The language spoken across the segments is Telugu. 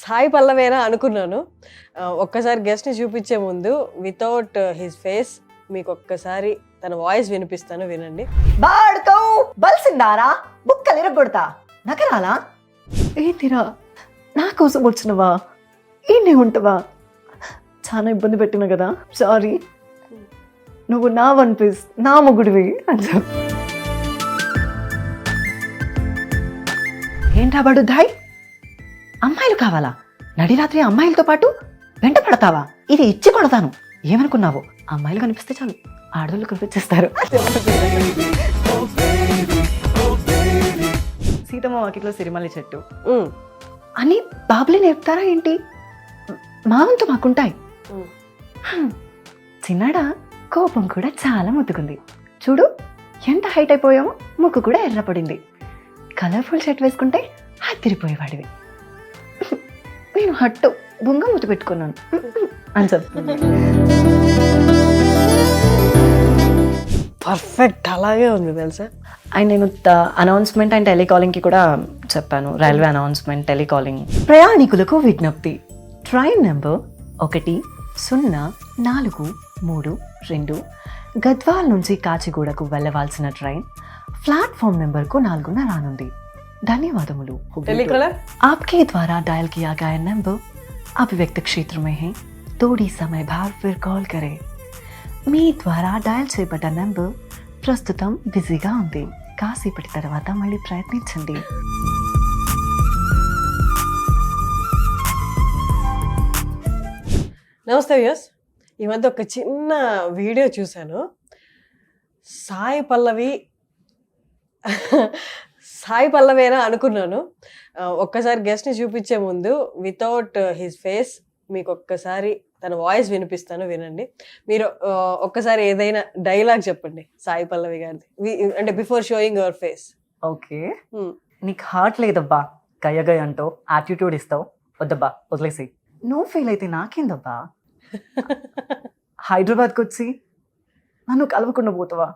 సాయి పల్లవేనా అనుకున్నాను. ఒక్కసారి గెస్ట్ని చూపించే ముందు వితౌట్ హిస్ ఫేస్ మీకు ఒక్కసారి తన వాయిస్ వినిపిస్తాను, వినండి. బాడుకో బల్సిందారా బుక్కలు ఇరగొడతా నగరాలా. ఏంటిరా నా కోసం వచ్చినవా? ఈయనే ఉంటావా? చాలా ఇబ్బంది పెట్టిన కదా, సారీ. నువ్వు నా వన్ పీస్, నా మొగుడివి అని చెప్పు. ఏంట్రా బడుద్దాయ్, అమ్మాయిలు కావాలా? నడిరాత్రి అమ్మాయిలతో పాటు వెంట పడతావా? ఇది ఇచ్చి కొడతాను. ఏమనుకున్నావు? అమ్మాయిలు కనిపిస్తే చాలు ఆడవాళ్ళు కనిపించేస్తారు. సీతమ్మ వాకిట్లో సిరిమల్లి చెట్టు అని బాబులే నేర్పుతారా ఏంటి? మావంతో మాకుంటాయి. చిన్నాడా కోపం కూడా చాలా ముద్దుకుంది. చూడు ఎంత హైట్ అయిపోయామో, ముక్కు కూడా ఎర్రపడింది. కలర్ఫుల్ షర్ట్ వేసుకుంటే హత్తిరిపోయేవాడివి. నేను హట్టు బొంగ ముద్దు పెట్టుకున్నాను అని చెప్పు. పర్ఫెక్ట్, అలాగే ఉంది తెలుసా. అండ్ నేను అనౌన్స్మెంట్ అండ్ టెలికాలింగ్కి కూడా చెప్పాను. Railway announcement, telecalling. ప్రయాణికులకు విజ్ఞప్తి, ట్రైన్ నెంబర్ 104332 గద్వాల్ నుంచి కాచిగూడకు వెళ్ళవలసిన ట్రైన్ ప్లాట్ఫామ్ నెంబర్కు 4న రానుంది. धन्यवादमुलु. टेलीकॉलर आपके द्वारा डायल किया गया नंबर अभिव्यक्त क्षेत्र में है. थोड़ी समय बाद फिर कॉल करें. మీ ద్వారా డయల్ చేయబడ్డ నెంబర్ ప్రస్తుతం బిజీగా ఉంది. కాసేపటి తర్వాత మళ్ళీ ప్రయత్నించండి. నమస్తే వ్యూయర్స్. ఈ మధ్య ఒక చిన్న వీడియో చూశాను. సాయి పల్లవేనా అనుకున్నాను. ఒక్కసారి గెస్ట్ని చూపించే ముందు వితౌట్ హిస్ ఫేస్ మీకు ఒక్కసారి తన వాయిస్ వినిపిస్తాను, వినండి. మీరు ఒక్కసారి ఏదైనా డైలాగ్ చెప్పండి సాయి పల్లవి గారిది, అంటే before showing your face. Okay. నీకు హార్ట్ లేదబ్బా, గయ్య అంటావు, యాటిట్యూడ్ ఇస్తావు, వద్దబ్బా వదిలేసి. నువ్వు ఫెయిల్ అయితే నాకేందబ్బా? హైదరాబాద్కి వచ్చి నన్ను కలవకుండా పోతావా?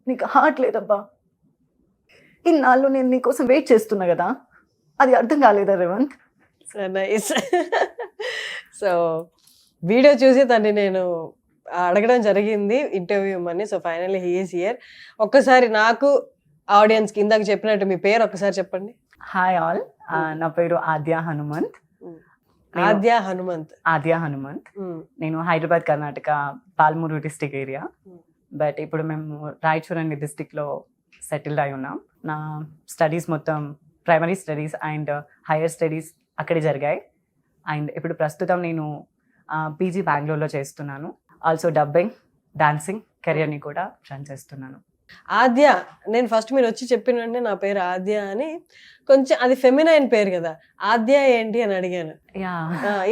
నీకు హార్ట్ లేదబ్బా. ఇన్నాళ్ళు నేను నీకోసం వెయిట్ చేస్తున్నా కదా, అది అర్థం కాలేదా రేవంత్? నైస్. సో వీడియో చూసి తన్ని నేను అడగడం జరిగింది ఇంటర్వ్యూ ఇవ్వమని. So finally he is here. ఒక్కసారి నాకు ఆడియన్స్కి ఇందాక చెప్పినట్టు మీ పేరు ఒక్కసారి చెప్పండి. హాయ్ ఆల్, నా పేరు ఆద్య హనుమంత్. ఆద్య హనుమంత్. నేను Hyderabad, Karnataka, Palamuru district area. But ఇప్పుడు మేము రాయచూరంగి డిస్టిక్లో సెటిల్డ్ అయి ఉన్నాం. నా స్టడీస్ మొత్తం primary studies and higher studies అక్కడే జరిగాయి. అండ్ ఇప్పుడు ప్రస్తుతం నేను పీజీ బెంగళూరులో చేస్తున్నాను. ఆల్సో డబ్బింగ్, డాన్సింగ్ కెరియర్ని కూడా రన్ చేస్తున్నాను. ఆద్య, నేను ఫస్ట్ మీరు వచ్చి చెప్పిన వెంటనే నా పేరు ఆద్య అని, కొంచెం అది ఫెమినైన్ పేరు కదా, ఆద్య ఏంటి అని అడిగాను.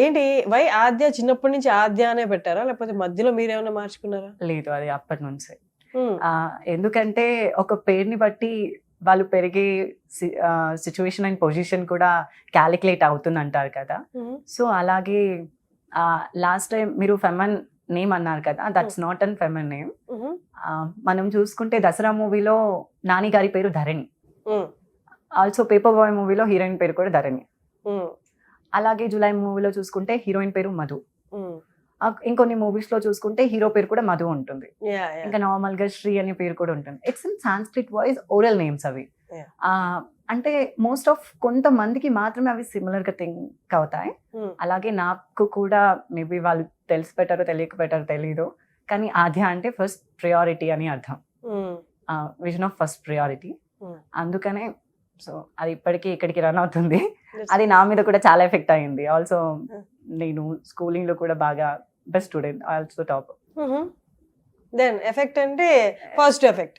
ఏంటి వై ఆద్య? చిన్నప్పటి నుంచి ఆద్య అనే పెట్టారా, లేకపోతే మధ్యలో మీరేమైనా మార్చుకున్నారా? లేదు, అది అప్పటి నుంచే. ఎందుకంటే ఒక పేరుని బట్టి వాళ్ళు పెరిగే సిచ్యువేషన్ అండ్ పొజిషన్ కూడా క్యాలిక్యులేట్ అవుతుంది అంటారు కదా. సో అలాగే లాస్ట్ టైం మీరు ఫెమన్ నేమ్ అన్నారు కదా, దట్స్ నాట్ అన్ ఫెమన్ నేమ్. మనం చూసుకుంటే దసరా మూవీలో నాని గారి పేరు ధరణి. ఆల్సో పేపర్ బాయ్ మూవీలో హీరోయిన్ పేరు కూడా ధరణి. అలాగే జులై మూవీలో చూసుకుంటే హీరోయిన్ పేరు మధు. ఇంకొన్ని మూవీస్ లో చూసుకుంటే హీరో పేరు కూడా మధు ఉంటుంది. ఇంకా నార్మల్ గా శ్రీ అనే పేరు కూడా ఉంటుంది. It's in Sanskrit voice oral names అవి. అంటే మోస్ట్ ఆఫ్ కొంతమందికి మాత్రమే అవి సిమిలర్ గా థింక్ అవుతాయి. అలాగే నాకు కూడా మేబీ వాళ్ళు తెలిసి పెట్టారో తెలియక పెట్టారో తెలీదు, కానీ ఆద్య అంటే ఫస్ట్ ప్రియారిటీ అని అర్థం. Vision of first priority. అందుకనే సో అది ఇప్పటికీ ఇక్కడికి రన్ అవుతుంది. అది నా మీద కూడా చాలా ఎఫెక్ట్ అయింది. ఆల్సో నేను స్కూలింగ్ లో కూడా బాగా best student, also top. Then effect అంటే పాజిటివ్ ఎఫెక్ట్.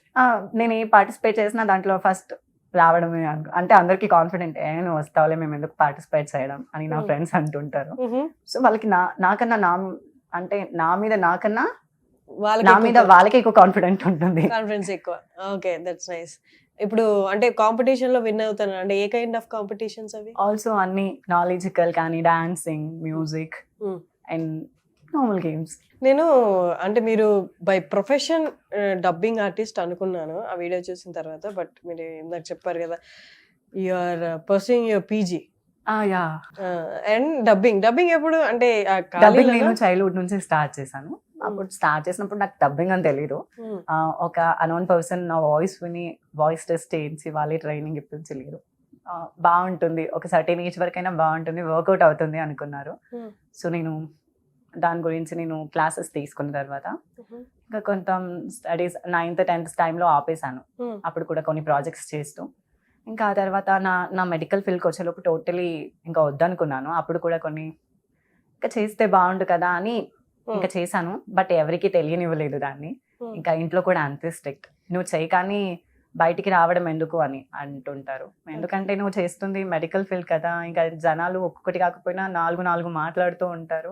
నేను ఏ పార్టిసిపేట్ చేసినా దాంట్లో ఫస్ట్ రావడమే. అంటే అందరికి కాన్ఫిడెంట్, నువ్వు వస్తావులే, మేము ఎందుకు పార్టిసిపేట్ చేయడం అని నా ఫ్రెండ్స్ అంటుంటారు. సో వాళ్ళకి నాకన్నా అంటే నా మీద నాకన్నా నా మీద వాళ్ళకి ఎక్కువ కాన్ఫిడెంట్ ఉంటుంది. కాన్ఫిడెన్స్ ఎక్కువ. Okay, that's nice. ఇప్పుడు అంటే కాంపిటీషన్ లో విన్ అవుతాను అంటే ఏ కైండ్ ఆఫ్ కాంపిటీషన్స్ అవి? ఆల్సో అన్ని నాలెడ్జికల్ కానీ dancing, music Hmm. And normal games. నేను అంటే మీరు బై ప్రొఫెషన్ డబ్బింగ్ ఆర్టిస్ట్ అనుకున్నాను ఆ వీడియో చూసిన తర్వాత. బట్ మీరు ఇందాక చెప్పారు కదా you are pursuing your PG yeah, and dubbing ఎప్పుడు అంటే డబ్బింగ్ నేను చైల్డ్హుడ్ నుంచి స్టార్ట్ చేశాను. అప్పుడు స్టార్ట్ చేసినప్పుడు నాకు డబ్బింగ్ అని తెలీదు. ఒక అనోన్ పర్సన్ నా వాయిస్ విని వాయిస్ టెస్ట్ చేయించి వాళ్ళే ట్రైనింగ్ ఇప్పించలేరు. బాగుంటుంది, ఒక సర్టెన్ ఏజ్ వరకైనా బాగుంటుంది, వర్కౌట్ అవుతుంది అనుకున్నారు. సో నేను దాని గురించి నేను క్లాసెస్ తీసుకున్న తర్వాత ఇంకా కొంత స్టడీస్ 9th 10th టైంలో ఆపేశాను. అప్పుడు కూడా కొన్ని ప్రాజెక్ట్స్ చేస్తూ ఇంకా ఆ తర్వాత నా మెడికల్ ఫీల్డ్కి వచ్చేలోపు టోటలీ ఇంకా వద్దనుకున్నాను. అప్పుడు కూడా కొన్ని ఇంకా చేస్తే బాగుండు కదా అని ఇంకా చేశాను. బట్ ఎవరికి తెలియనివ్వలేదు దాన్ని. ఇంకా ఇంట్లో కూడా అంతే స్ట్రిక్ట్, నువ్వు చేయి కానీ బయటికి రావడం ఎందుకు అని అంటుంటారు. ఎందుకంటే నువ్వు చేస్తుంది మెడికల్ ఫీల్డ్ కదా, ఇంకా జనాలు ఒక్కొక్కటి కాకపోయినా 4 మాట్లాడుతూ ఉంటారు.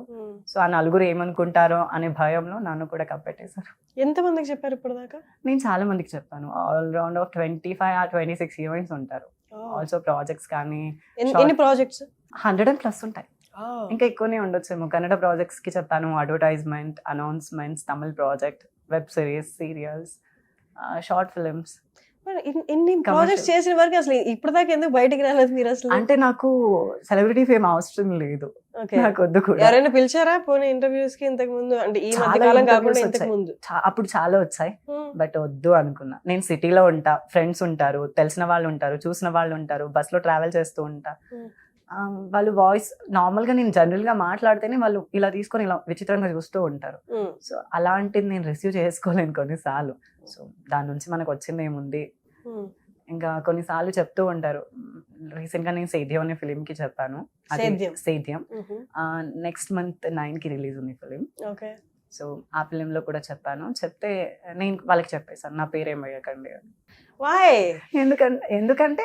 సో ఆ నలుగురు ఏమనుకుంటారో అనే భయంలో నన్ను కూడా కప్పెట్టేశారు. ఎంత మందికి చెప్పారు ఇప్పటిదాకా? నేను చాలా మందికి చెప్పాను. All round of 25 or 26 events ఉంటారు. ఆల్సో ప్రాజెక్ట్స్ కానీ ఎన్ని ప్రాజెక్ట్స్? 100+ ఉంటాయి. ఇంకా ఎక్కువనే ఉండొచ్చేమో. కన్నడ ప్రాజెక్ట్స్ కి చెప్పాను, advertisement, announcements, Tamil project, web series, serials, short films. ఇన్ని ప్రాజెక్ట్స్ చేసిన వరకు అసలు ఇప్పటిదాకా ఎందుకు బయటికి రాలేదు మీరు అసలు? అంటే నాకు సెలబ్రిటీ ఫేమ్ అవసరం లేదు, నాకు వద్దు కూడా. ఎవరైనా పిలిచారా పోనీ ఇంటర్వ్యూస్ కి ఇంతకు ముందు? అంటే ఈ మధ్య కాలం కాకుండా ఇంతకు ముందు? అప్పుడు చాలా వచ్చాయి, బట్ వద్దు అనుకున్నా. నేను సిటీలో ఉంటా, ఫ్రెండ్స్ ఉంటారు, తెలిసిన వాళ్ళు ఉంటారు, చూసిన వాళ్ళు ఉంటారు, బస్ లో ట్రావెల్ చేస్తూ ఉంటా. వాళ్ళు వాయిస్ నార్మల్ గా నేను జనరల్ గా మాట్లాడితేనే వాళ్ళు ఇలా తీసుకొని ఇలా విచిత్రంగా చూస్తూ ఉంటారు. సో అలాంటిది నేను రిసీవ్ చేసుకోలేను కొన్నిసార్లు. సో దాని నుంచి మనకు వచ్చింది ఏముంది. ఇంకా కొన్నిసార్లు చెప్తూ ఉంటారు. రీసెంట్ గా నేను సేద్యం అనే ఫిలిం కి చెప్పాను. సేద్యం నెక్స్ట్ మంత్ 9 కి రిలీజ్ ఉంది ఫిలిం. సో ఆ ఫిలిం లో కూడా చెప్పాను. చెప్తే నేను వాళ్ళకి చెప్పేసాను, నా పేరు ఏం వేయకండి అని. ఎందుకంటే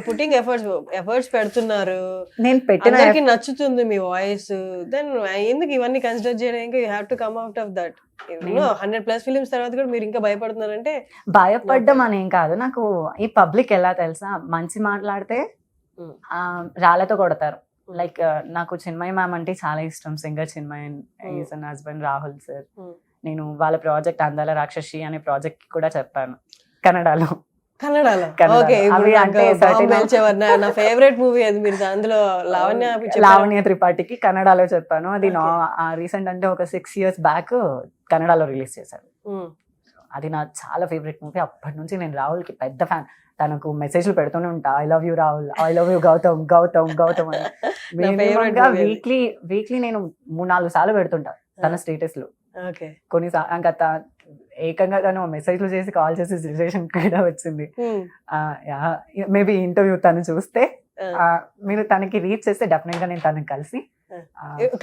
పుట్టింగ్ ఎఫర్ట్స్ పెడుతున్నారు, నేను పెట్టిన నచ్చుతుంది మీ వాయిస్, దెన్ ఎందుకు ఇవన్నీ కన్సిడర్ చేయడానికి you have to come out of that. 100+ films తర్వాత కూడా మీరు ఇంకా భయపడుతున్నారంటే? భయపడ్డం అనేం కాదు, నాకు ఈ పబ్లిక్ ఎలా తెలుసా, మంచి మాట్లాడితే రాళ్ళతో కొడతారు. లైక్ నాకు చిన్మయి మ్యామ్ అంటే చాలా ఇష్టం, singer Chinmayi, is an husband Rahul sir. నేను వాళ్ళ ప్రాజెక్ట్ అందాల రాక్షసి అనే ప్రాజెక్ట్ కూడా చెప్పాను కన్నడలో. నా ఫేవరెట్ మూవీ అది. మీరు అందులో లావణ్య త్రిపాఠికి కన్నడలో చెప్పాను. అది రీసెంట్ అంటే ఒక 6 years బ్యాక్ కన్నడలో రిలీజ్ చేశాను. అది నా చాలా ఫేవరెట్ మూవీ. అప్పటి నుంచి నేను రాహుల్ కి పెద్ద ఫ్యాన్. తనకు మెసేజ్లు పెడుతూనే ఉంటా, I love you Rahul, I love you Gautam Gautam Gautam అని. వీక్లీ నేను 3-4 సార్లు పెడుతుంటా తన స్టేటస్ లో. కొన్నిసార్లు ఇంకా ఏకంగా తను మెసేజ్లు చేసి కాల్ చేసి సిచ్యువేషన్ కూడా వచ్చింది. మేబీ ఇంటర్వ్యూ తను చూస్తే మీరు తనకి రీచ్ చేస్తే డెఫినెట్ గా నేను తనకి కలిసి.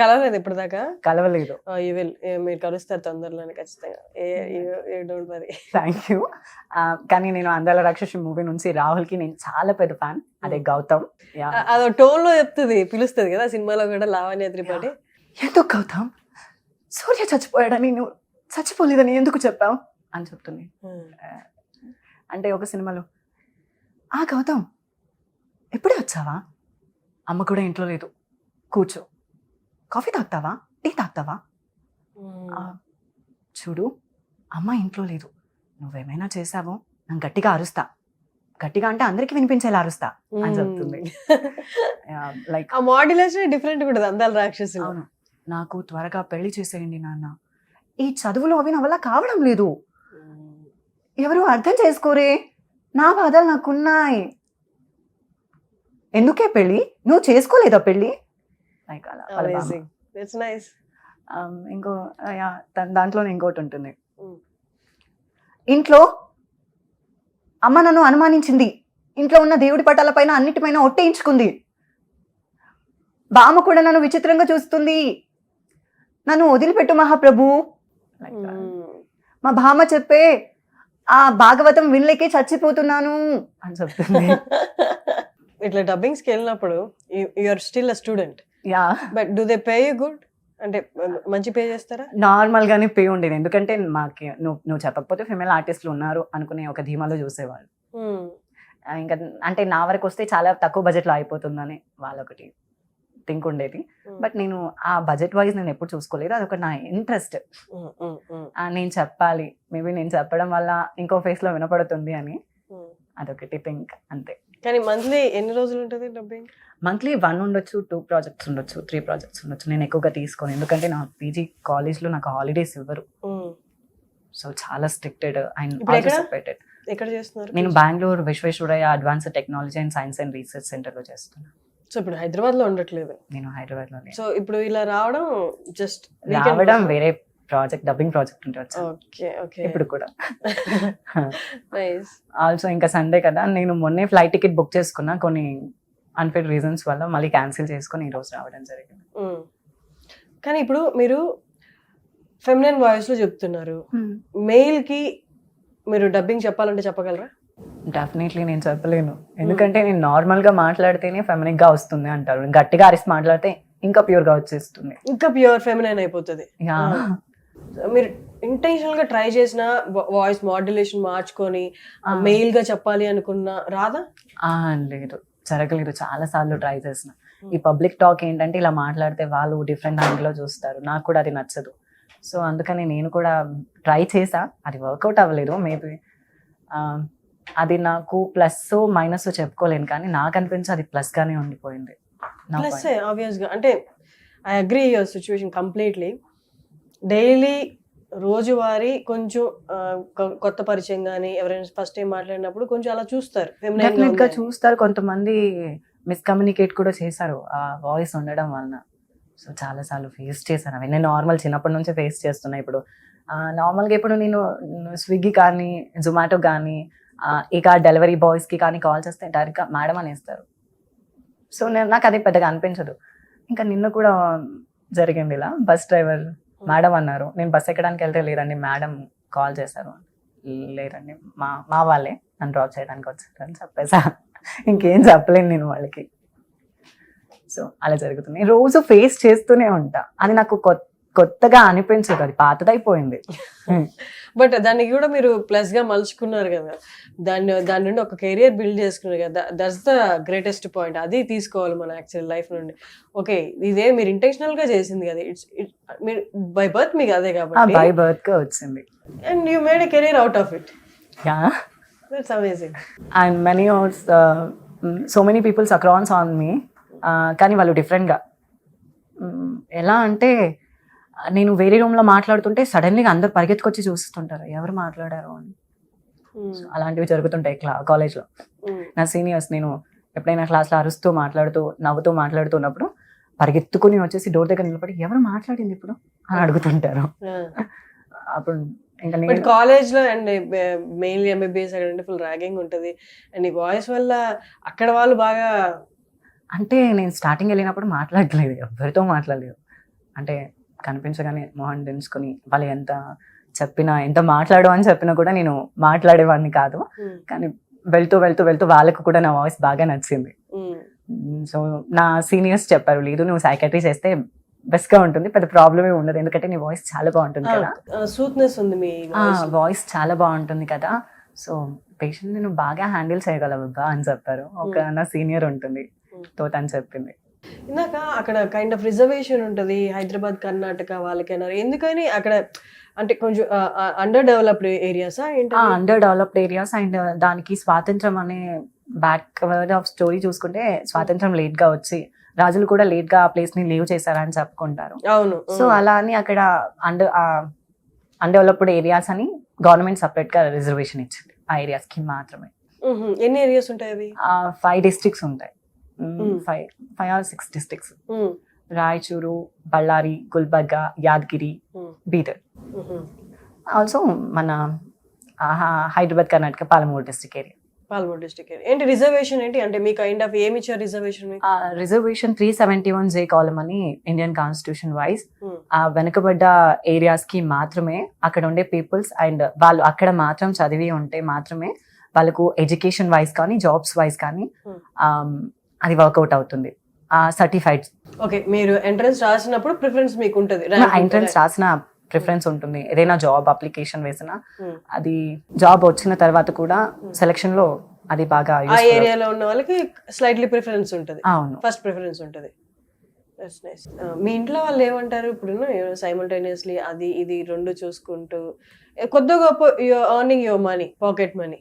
కలవలేదు ఇప్పుడు దాకా? కలవలేదు. మీరు కలుస్తారు తొందరలోనే ఖచ్చితంగా. Thank you. కానీ నేను అందాల రాక్షసి మూవీ నుంచి రాహుల్ కి నేను చాలా పెద్ద ఫ్యాన్. అదే గౌతమ్. అదో టోన్ లో చెప్తుంది, పిలుస్తుంది కదా సినిమాలో కూడా లావణ్య త్రిపాఠి. ఎందుకు గౌతమ్ సూర్య చచ్చిపోయాడని, నువ్వు చచ్చిపోలేదని ఎందుకు చెప్పావు అని చెప్తుంది. అంటే ఒక సినిమాలో, గౌతమ్ ఎప్పుడే వచ్చావా, అమ్మ కూడా ఇంట్లో లేదు, కూర్చో, కాఫీ తాగుతావా, టీ తాగుతావా, చూడు అమ్మ ఇంట్లో లేదు, నువ్వేమైనా చేసావో నేను గట్టిగా అరుస్తా, గట్టిగా అంటే అందరికి వినిపించేలా అరుస్తా అని చెప్తుంది. లైక్ ఆ మాడ్యులేషన్ డిఫరెంట్ కూడా అందాల రాక్షసి. అవును, నాకు త్వరగా పెళ్లి చేసేయండి నాన్న, ఈ చదువులు అవి నా వల్ల కావడం లేదు, ఎవరు అర్థం చేసుకోరే, నా బాధలు నాకున్నాయి, ఎందుకే పెళ్ళి, నువ్వు చేసుకోలేదా పెళ్ళి. లైక్ అలా. ఇంకో దాంట్లో ఇంకోటి ఉంటుంది, ఇంట్లో అమ్మ నన్ను అనుమానించింది, ఇంట్లో ఉన్న దేవుడి పటాలపైన అన్నిటిపైన ఒట్టేయించుకుంది, బామ్మ కూడా నన్ను విచిత్రంగా చూస్తుంది, నన్ను వదిలిపెట్టు మహాప్రభు. మా బామ్మ చెప్పే ఆ భాగవతం వినలేకే చచ్చిపోతున్నాను అని చెప్తుంది. ఇట్లా డబ్బింగ్స్కి వెళ్ళినప్పుడు you are still a student. Yeah, but do they pay you good? అంటే మంచి పే చేస్తారా? నార్మల్ గానే పే ఉండేది, ఎందుకంటే మాకు నువ్వు చెప్పకపోతే ఫిమేల్ ఆర్టిస్టులు ఉన్నారు అనుకునే ఒక ధీమాలో చూసేవాళ్ళు. ఇంకా అంటే నా వరకు వస్తే చాలా తక్కువ బడ్జెట్లో అయిపోతుందని వాళ్ళొకటి థింక్ ఉండేది. బట్ నేను ఆ బడ్జెట్ వైజ్ నేను ఎప్పుడు చూసుకోలేదు, అదొక నా ఇంట్రెస్ట్. నేను చెప్పాలి, మేబీ నేను చెప్పడం వల్ల ఇంకో ఫేస్ లో వినపడుతుంది అని, అదొకటి థింక్ అంతే. కానీ మంత్లీ ఎన్ని రోజులు ఉంటుంది డబ్బింగ్? మంత్లీ 1 ఉండొచ్చు, 2 ప్రాజెక్ట్స్ ఉండొచ్చు, 3 ప్రాజెక్ట్స్ ఉండొచ్చు. నేను ఎక్కువగా తీసుకోను, ఎందుకంటే నా పీజీ కాలేజ్లో నాకు హాలిడేస్ ఇవ్వరు. సో చాలా స్ట్రిక్టెడ్ అండ్ సెపరేటెడ్. ఎక్కడ చేస్తున్నారు? నేను Bengaluru Visvesvaraya advanced technology and science and research సెంటర్లో చేస్తున్నాను. సో ఇప్పుడు హైదరాబాద్ లో ఉండట్లేదు? నేను హైదరాబాద్లోనే. సో ఇప్పుడు ఇలా రావడం జస్ట్ వేరే ప్రాజెక్ట్, డబ్బింగ్ ప్రాజెక్ట్ ఉంటే వచ్చాను. Okay okay. ఇప్పుడు కూడా నైస్. ఆల్సో ఇంకా సండే కదా, నేను మొన్నే ఫ్లైట్ టికెట్ బుక్ చేసుకున్నా, కొన్ని అన్ఫిట్ రీజన్స్ వల్ల మళ్ళీ క్యాన్సిల్ చేసుకుని ఈరోజు రావడం జరిగింది. కానీ ఇప్పుడు మీరు ఫెమినైన్ వాయిస్ లో చెప్తున్నారు, మెయిల్ కి మీరు డబ్బింగ్ చెప్పాలంటే చెప్పగలరా? డెఫినెట్లీ నేను చెప్పలేను, ఎందుకంటే నేను నార్మల్ గా మాట్లాడితేనే ఫెమినిక్ గా వస్తుంది అంటారు, గట్టిగా అరిసి మాట్లాడితే ఇంకా ప్యూర్ గా వచ్చేస్తుంది, ఇంకా ప్యూర్ ఫెమినైన్ అయిపోతుంది. మీరు ఇంటెన్షనల్ గా ట్రై చేసిన వాయిస్ మాడ్యులేషన్ మార్చుకొని మెయిల్ గా చెప్పాలి అనుకున్నా రాదా? లేదు, జరగలేదు. చాలా సార్లు ట్రై చేసిన. ఈ పబ్లిక్ టాక్ ఏంటంటే ఇలా మాట్లాడితే వాళ్ళు డిఫరెంట్ యాంగిల్ లో చూస్తారు, నాకు కూడా అది నచ్చదు. సో అందుకని నేను కూడా ట్రై చేసా, అది వర్కౌట్ అవ్వలేదు. మేబీ అది నాకు ప్లస్ మైనస్ చెప్పుకోలేను, కానీ నాకు అనిపించి అది ప్లస్ గానే ఉండిపోయింది. ప్లస్ ఆబ్వియస్ గా, అంటే I agree your situation completely. Daily రోజువారీ కొంచెం కొత్త పరిచయం కానీ ఎవరైనా ఫస్ట్ టైం మాట్లాడినప్పుడు కొంచెం అలా చూస్తారు, డెఫినెట్ గా చూస్తారు. కొంతమంది మిస్కమ్యూనికేట్ కూడా చేశారు ఆ వాయిస్ ఉండడం వలన. సో చాలా సార్లు ఫేస్ చేశాను అవి. నేను నార్మల్ చిన్నప్పటి నుంచి ఫేస్ చేస్తున్నా. ఇప్పుడు నార్మల్గా ఇప్పుడు నేను స్విగ్గీ కానీ జొమాటో కానీ ఇక డెలివరీ బాయ్స్కి కానీ కాల్ చేస్తే డైరెక్ట్గా మేడం అనేస్తారు. సో నాకు అది పెద్దగా అనిపించదు. ఇంకా నిన్న కూడా జరిగింది ఇలా, బస్ డ్రైవర్ మేడం అన్నారు. నేను బస్ ఎక్కడానికి వెళ్తే లేదండి మేడం కాల్ చేశారు, లేదండి మా వాళ్ళే నన్ను డ్రాప్ చేయడానికి వచ్చారు అని చెప్పేసా. ఇంకేం చెప్పలేను నేను వాళ్ళకి. సో అలా జరుగుతుంది, రోజు ఫేస్ చేస్తూనే ఉంటా. అది నాకు కొత్తగా అనిపించదు, అది పాతదైపోయింది. బట్ దానికి కూడా మీరు ప్లస్ గా మలుచుకున్నారు కదా, దాని నుండి ఒక కెరియర్ బిల్డ్ చేసుకున్నారు కదా, దట్స్ ద గ్రేటెస్ట్ పాయింట్. అది తీసుకోవాలి మన యాక్చువల్ లైఫ్ నుండి. ఓకే, ఇదే మీరు ఇంటెన్షనల్ గా చేసింది కదా, మీరు బై బర్త్ మీకు అదే కాబట్టి బై బర్త్ గా వచ్చింది, and you made a career out of it. That's amazing. And many so many peoples across on మీ, కానీ వాళ్ళు డిఫరెంట్గా. ఎలా అంటే నేను వేరే రూమ్లో మాట్లాడుతుంటే సడన్లీగా అందరు పరిగెత్తుకొచ్చి చూస్తుంటారు ఎవరు మాట్లాడారు అని. అలాంటివి జరుగుతుంటాయి కాలేజ్లో. నా సీనియర్స్, నేను ఎప్పుడైనా క్లాస్లో అరుస్తూ నవ్వుతూ మాట్లాడుతున్నప్పుడు పరిగెత్తుకుని వచ్చేసి డోర్ దగ్గర నిలబడి ఎవరు మాట్లాడింది ఇప్పుడు అని అడుగుతుంటారు. అప్పుడు ఇంకా కాలేజ్ లో అండ్ మెయిన్లీ ఎంబీబీఎస్ అక్కడ ఫుల్ ర్యాగింగ్ ఉంటుంది, అండ్ ఈ వాయిస్ వల్ల అక్కడ వాళ్ళు బాగా, అంటే నేను స్టార్టింగ్ వెళ్ళినప్పుడు మాట్లాడలేదు, ఎవరితో మాట్లాడలేదు. అంటే కనిపించగానే మొహం దించుకొని వాళ్ళు ఎంత మాట్లాడు అని చెప్పినా కూడా నేను మాట్లాడేవాడిని కాదు. కానీ వెళ్తూ వాళ్ళకు కూడా నా వాయిస్ బాగా నచ్చింది. సో నా సీనియర్స్ చెప్పారు, లేదు నువ్వు సైకాట్రీ చేస్తే బెస్ట్ గా ఉంటుంది, పెద్ద ప్రాబ్లమే ఉండదు, ఎందుకంటే నీ వాయిస్ చాలా బాగుంటుంది కదా, స్మూత్నెస్ ఉంది మీ వాయిస్ చాలా బాగుంటుంది కదా, సో పేషెంట్ నువ్వు బాగా హ్యాండిల్ చేయగలవు అని చెప్పారు. ఒక నా సీనియర్ ఉంటుంది తోట అని చెప్పింది. ఇందాక అక్కడ కైండ్ ఆఫ్ రిజర్వేషన్ ఉంటుంది హైదరాబాద్ కర్ణాటక వాళ్ళకైనా, ఎందుకని అక్కడ అంటే కొంచెం అండర్ డెవలప్డ్ ఏరియాసా ఏంటి? అండర్ డెవలప్డ్ ఏరియాస్, అండ్ దానికి స్వాతంత్రం అనే బ్యాక్ వర్డ్ ఆఫ్ స్టోరీ చూసుకుంటే స్వాతంత్రం లేట్ గా వచ్చి రాజులు కూడా లేట్ గా ఆ ప్లేస్ ని లీవ్ చేశారని చెప్పుకుంటారు. అవును. సో అలా అని అక్కడ అన్డెవలప్డ్ ఏరియాస్ అని గవర్నమెంట్ సపరేట్ గా రిజర్వేషన్ ఇచ్చింది ఆ ఏరియాస్ కి మాత్రమే. ఎన్ని ఏరియాస్ ఉంటాయి అవి? 5 డిస్ట్రిక్ట్స్ ఉంటాయి, 5 or 6 districts. Raichur, Bellary, Gulbarga, Yadgir, Bidar. Also మన హైదరాబాద్ కర్ణాటక పాలమూరు డిస్ట్రిక్ట్ ఏరియా. ఏంటి రిజర్వేషన్ ఏంటి అంటే మీకు కైండ్ ఆఫ్ ఏమి ఇచ్చారు రిజర్వేషన్? రిజర్వేషన్ 371J కాలం అని ఇండియన్ కాన్స్టిట్యూషన్ వైజ్ వెనుకబడ్డ ఏరియాస్ కి మాత్రమే అక్కడ ఉండే పీపుల్స్ అండ్ వాళ్ళు అక్కడ మాత్రం చదివి ఉంటే మాత్రమే వాళ్ళకు ఎడ్యుకేషన్ వైజ్ కానీ జాబ్స్ వైజ్ కానీ అది వర్కౌట్ అవుతుంది. సర్టిఫైడ్. ఓకే, మీరు ఎంట్రన్స్ రాసినప్పుడు ప్రిఫరెన్స్ మీకు ఉంటుంది? ఎంట్రన్స్ రాసిన ప్రిఫరెన్స్ ఉంటుంది. ఏదైనా జాబ్ అప్లికేషన్ వేసినా Hmm. అది జాబ్ వచ్చిన తర్వాత కూడా సెలక్షన్ లో అది బాగా ఆ useful. ఏరియాలో ఉన్న వాళ్ళకి స్లైట్లీ ప్రిఫరెన్స్ ఉంటుంది, అవును. ఫస్ట్ ప్రిఫరెన్స్ ఉంటుంది. That's nice. మీ ఇంట్లో వాళ్ళు ఏమంటారు ఇప్పుడు సైమల్టేనియస్లీ అది ఇది రెండు చూసుకుంటూ కొద్ది గొప్ప earning your money, pocket money,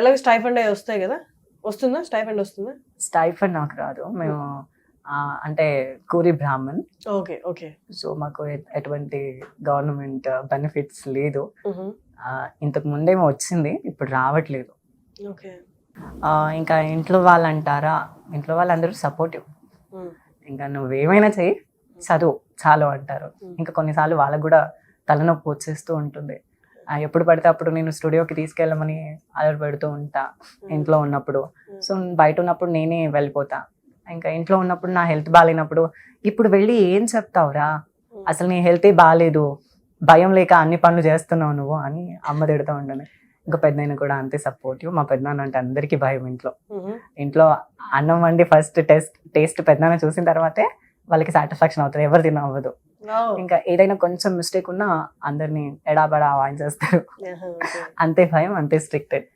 ఎలాగ స్టైఫండ్ అవి వస్తాయి కదా, వస్తుందా స్టైఫండ్ వస్తుందా? స్టైఫండ్ నాకు రాదు, మేము అంటే కూరి బ్రాహ్మణ్, ఓకే ఓకే. సో మాకు ఎటువంటి గవర్నమెంట్ బెనిఫిట్స్ లేదు. ఇంతకు ముందేమో వచ్చింది, ఇప్పుడు రావట్లేదు. ఓకే. ఇంకా ఇంట్లో వాళ్ళు అంటారా, ఇంట్లో వాళ్ళందరూ సపోర్టివ్. ఇంకా నువ్వేమైనా చెయ్యి, చదువు చాలు అంటారు. ఇంకా కొన్నిసార్లు వాళ్ళకు కూడా తలనొప్పి వచ్చేస్తూ ఉంటుంది. ఎప్పుడు పడితే అప్పుడు నేను స్టూడియోకి తీసుకెళ్ళమని అలర్ పెడుతూ ఉంటా ఇంట్లో ఉన్నప్పుడు. సో బయట ఉన్నప్పుడు నేనే వెళ్ళిపోతా. ఇంకా ఇంట్లో ఉన్నప్పుడు నా హెల్త్ బాగాలేనప్పుడు ఇప్పుడు వెళ్ళి ఏం చెప్తావురా, అసలు నీ హెల్తే బాగాలేదు, భయం లేక అన్ని పనులు చేస్తున్నావు నువ్వు అని అమ్మ తిడుతూ ఉండను. ఇంకా పెద్దనాన్న కూడా అంతే సపోర్టివ్. మా పెద్దనాన్న అంటే అందరికీ భయం ఇంట్లో. ఇంట్లో అన్నం వండి ఫస్ట్ టేస్ట్ పెద్దనాన్న చూసిన తర్వాతే వాళ్ళకి సాటిస్ఫాక్షన్ అవుతుంది, ఎవరు తిన అవ్వదు. ఇంకా ఏదైనా కొంచెం మిస్టేక్ ఉన్నా అందరినీ ఎడాబడా వాయించేస్తారు. అంతే భయం, అంతే స్ట్రిక్టెడ్.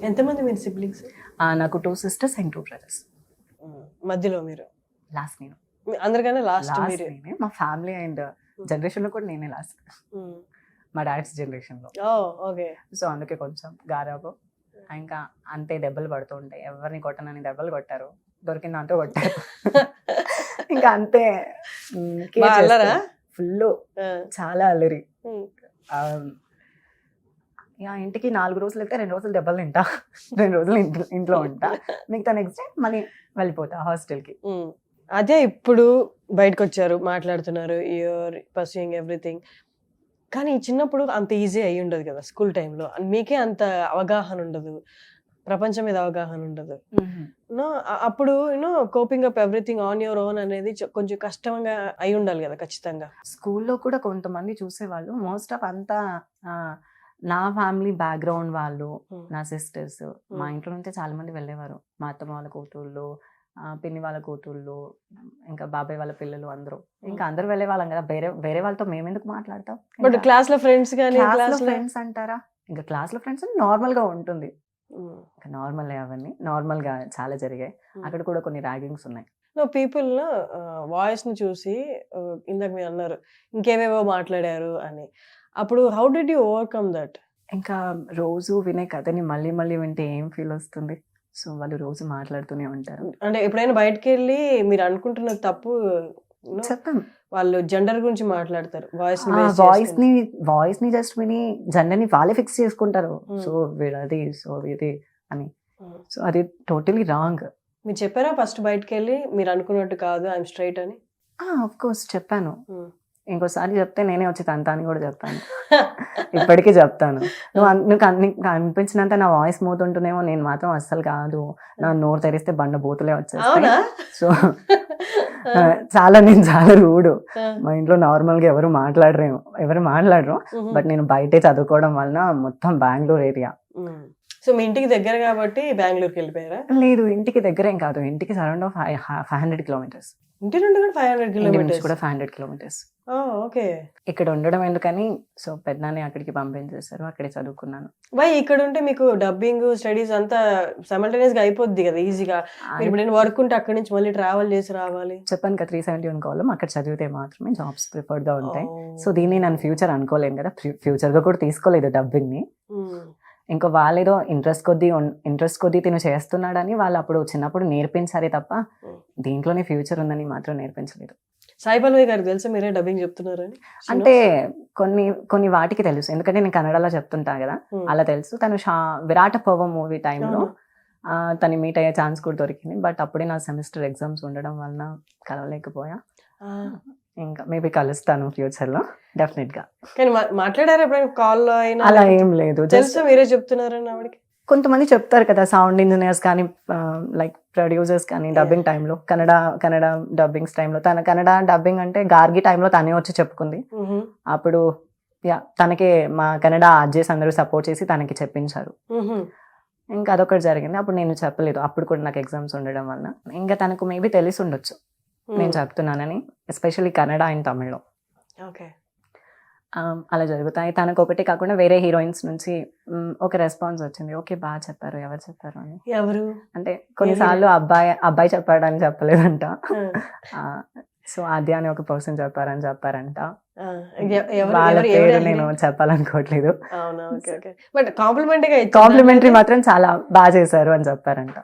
ఎంతమంది మీరు సిబ్లింగ్స్? నాకు 2 sisters and 2 brothers. మధ్యలో మీరు లాస్ట్ నేను. అందరికన్నా లాస్ట్ లాస్ట్ నేనే. మా ఫ్యామిలీ అండ్ జనరేషన్ లో కూడా నేనే లాస్ట్, మా డాడ్స్ జనరేషన్ లో. ఓకే. సో అందుకే కొంచెం గారాబు. ఇంకా అంతే దెబ్బలు పడుతూ ఉంటాయి. ఎవరిని కొట్టనని దెబ్బలు కొట్టారు, దొరికిన దాంతో కొట్టారు. ఇంకా అంతే. ఫుల్ చాలా అల్లరి. ఇంటికి 4 రోజులు అయితే 2 రోజులు దెబ్బలు తింటా, 2 రోజులు ఇంట్లో ఉంటా, మిగతా నెక్స్ట్ డే మళ్ళీ వెళ్ళిపోతా హాస్టల్కి. అదే ఇప్పుడు బయటకు వచ్చారు, మాట్లాడుతున్నారు, యూఆర్ పర్సూయింగ్ ఎవ్రీథింగ్. కానీ చిన్నప్పుడు అంత ఈజీ అయ్యి ఉండదు కదా, స్కూల్ టైంలో మీకే అంత అవగాహన ఉండదు, ప్రపంచం మీద అవగాహన ఉండదు. అప్పుడు coping up everything on your own అనేది కొంచెం కష్టంగా అయి ఉండాలి కదా ఖచ్చితంగా. స్కూల్లో కూడా కొంతమంది చూసేవాళ్ళు, మోస్ట్ ఆఫ్ అంతా నా ఫ్యామిలీ బ్యాక్గ్రౌండ్ వాళ్ళు, నా సిస్టర్స్, మా ఇంట్లో నుంచే చాలా మంది వెళ్ళేవారు. మా అత్తమ్మ వాళ్ళ కూతుళ్ళు, పిన్ని వాళ్ళ కూతుళ్ళు, ఇంకా బాబాయ్ వాళ్ళ పిల్లలు అందరూ, ఇంకా అందరూ వెళ్ళే వాళ్ళం కదా. వేరే వాళ్ళతో మేమెందుకు మాట్లాడతాం. బట్ క్లాస్ లో ఫ్రెండ్స్ కానీ ఫ్రెండ్స్ అంటారా, ఇంకా క్లాస్ లో ఫ్రెండ్స్ నార్మల్ గా ఉంటుంది. నార్మల్ అవన్నీ నార్మల్ గా చాలా జరిగాయి. అక్కడ కూడా కొన్ని ర్యాగింగ్స్ ఉన్నాయి. పీపుల్ వాయిస్ ని చూసి ఇందాక మీరు అన్నారు ఇంకేవేవో మాట్లాడారు అని, అప్పుడు how did you overcome that? ఇంకా రోజు వినే కథని మళ్ళీ మళ్ళీ వింటే ఏం ఫీల్ వస్తుంది. సో వాళ్ళు రోజు మాట్లాడుతూనే ఉంటారు. అంటే ఎప్పుడైనా బయటకు వెళ్ళి మీరు అనుకుంటున్న తప్పు చెప్పాం, వాళ్ళు జెండర్ గురించి మాట్లాడతారు, వాయిస్ ని జస్ట్ విని జెండర్ ని వాళ్ళే ఫిక్స్ చేసుకుంటారు. సో వీడది, సో ఇది అని. సో అది టోటలీ రాంగ్. మీరు చెప్పారా ఫస్ట్ బయటకు వెళ్ళి మీరు అనుకున్నట్టు కాదు, ఐఎమ్ స్ట్రైట్ అని? ఆఫ్ కోర్స్ చెప్పాను. ఇంకోసారి చెప్తే నేనే వచ్చి తంతా అని కూడా చెప్తాను. ఇప్పటికీ చెప్తాను. నువ్వు అనిపించినంత నా వాయిస్ మోతుంటుందేమో, నేను మాత్రం అస్సలు కాదు, నా నోరు తెరిస్తే బండ బూతులే వచ్చేస్తాయి. సో నేను చాలా రూడు. మా ఇంట్లో నార్మల్ గా ఎవరు మాట్లాడరు. బట్ నేను బయటే చదువుకోవడం వలన మొత్తం బెంగళూరు ఏరియా. సో మీ ఇంటికి దగ్గర కాబట్టి బెంగళూరుకి వెళ్ళిపోయారా? లేదు, ఇంటికి దగ్గరేం కాదు, ఇంటికి సరౌండ్ 500 kilometers. ఇంటి నుండి కూడా 500 kilometers? కూడా 500 kilometers. ఓకే. ఇక్కడ ఉండడం ఎందుకని, సో పెద్దనాన్ని అక్కడికి పంపించేశారు, అక్కడే చదువుకున్నాను. ఇక్కడ ఉంటే మీకు డబ్బింగ్ స్టడీస్ అంతా సైమల్టేనియస్ గా అయిపోద్ది కదా ఈజీగా. ఇప్పుడు నేను వర్క్ ఉంటే అక్కడి నుంచి మళ్ళీ ట్రావెల్ చేసి రావాలి. చెప్పాను కదా 371 కాలం, అక్కడ చదివితే మాత్రమే జాబ్స్ ప్రిఫర్డ్ గా ఉంటాయి. సో దీన్ని నన్ను ఫ్యూచర్ అనుకోలేను కదా, ఫ్యూచర్ గా కూడా తీసుకోలేదు డబ్బింగ్ ని. ఇంకా వాళ్ళేదో ఇంట్రెస్ట్ కొద్దీ తిను చేస్తున్నాడని వాళ్ళు అప్పుడు చిన్నప్పుడు నేర్పించారే తప్ప దీంట్లోనే ఫ్యూచర్ ఉందని మాత్రం నేర్పించలేదు. సాయి పల్లవి గారికి తెలుసా మీరే డబ్బింగ్ చెప్తున్నారని? అంటే కొన్ని వాటికి తెలుసు, ఎందుకంటే నేను కన్నడలో చెప్తుంటా కదా, అలా తెలుసు. తను విరాట పర్వ మూవీ టైంలో తను మీట్ అయ్యే ఛాన్స్ కూడా దొరికింది. బట్ అప్పుడే నా సెమిస్టర్ ఎగ్జామ్స్ ఉండడం వలన కలవలేకపోయా. ఇంకా మేబీ కలుస్తాను ఫ్యూచర్ లో డెఫినెట్ గా. కానీ మాట్లాడారు ఎప్పుడైనా కాల్లో అయినా? అలా ఏం లేదు, తెలుసు మీరే చెప్తున్నారని ఆవిడకి. కొంతమంది చెప్తారు కదా, సౌండ్ ఇంజనీర్స్ కానీ లైక్ ప్రొడ్యూసర్స్ కానీ డబ్బింగ్ టైంలో, కన్నడ డబ్బింగ్స్ టైంలో, తన కన్నడ డబ్బింగ్ అంటే గార్గి టైంలో తనే వచ్చి చెప్పుకుంది. అప్పుడు తనకి మా కన్నడ ఆర్జేస్ అందరూ సపోర్ట్ చేసి తనకి చెప్పించారు. ఇంకా అదొకటి జరిగింది. అప్పుడు నేను చెప్పలేదు, అప్పుడు కూడా నాకు ఎగ్జామ్స్ ఉండడం వల్ల. ఇంకా తనకు మేబీ తెలిసి ఉండొచ్చు నేను చెప్తున్నానని, ఎస్పెషల్లీ కన్నడ అండ్ తమిళ్లో. అలా జరుగుతాయి. తనకు ఒకటి కాకుండా వేరే హీరోయిన్స్ నుంచి ఒక రెస్పాన్స్ వచ్చింది, ఓకే బాగా చెప్పారు, ఎవరు చెప్పారు అని. ఎవరు అంటే కొన్నిసార్లు అబ్బాయి చెప్పాడని చెప్పలేదంట. సో ఆద్య అని ఒక పర్సన్ చెప్పారంట. వాళ్ళ పేరు నేను చెప్పాలనుకోవట్లేదు. బట్ కాంప్లిమెంటరీ మాత్రం చాలా బాగా చేశారు అని చెప్పారంట.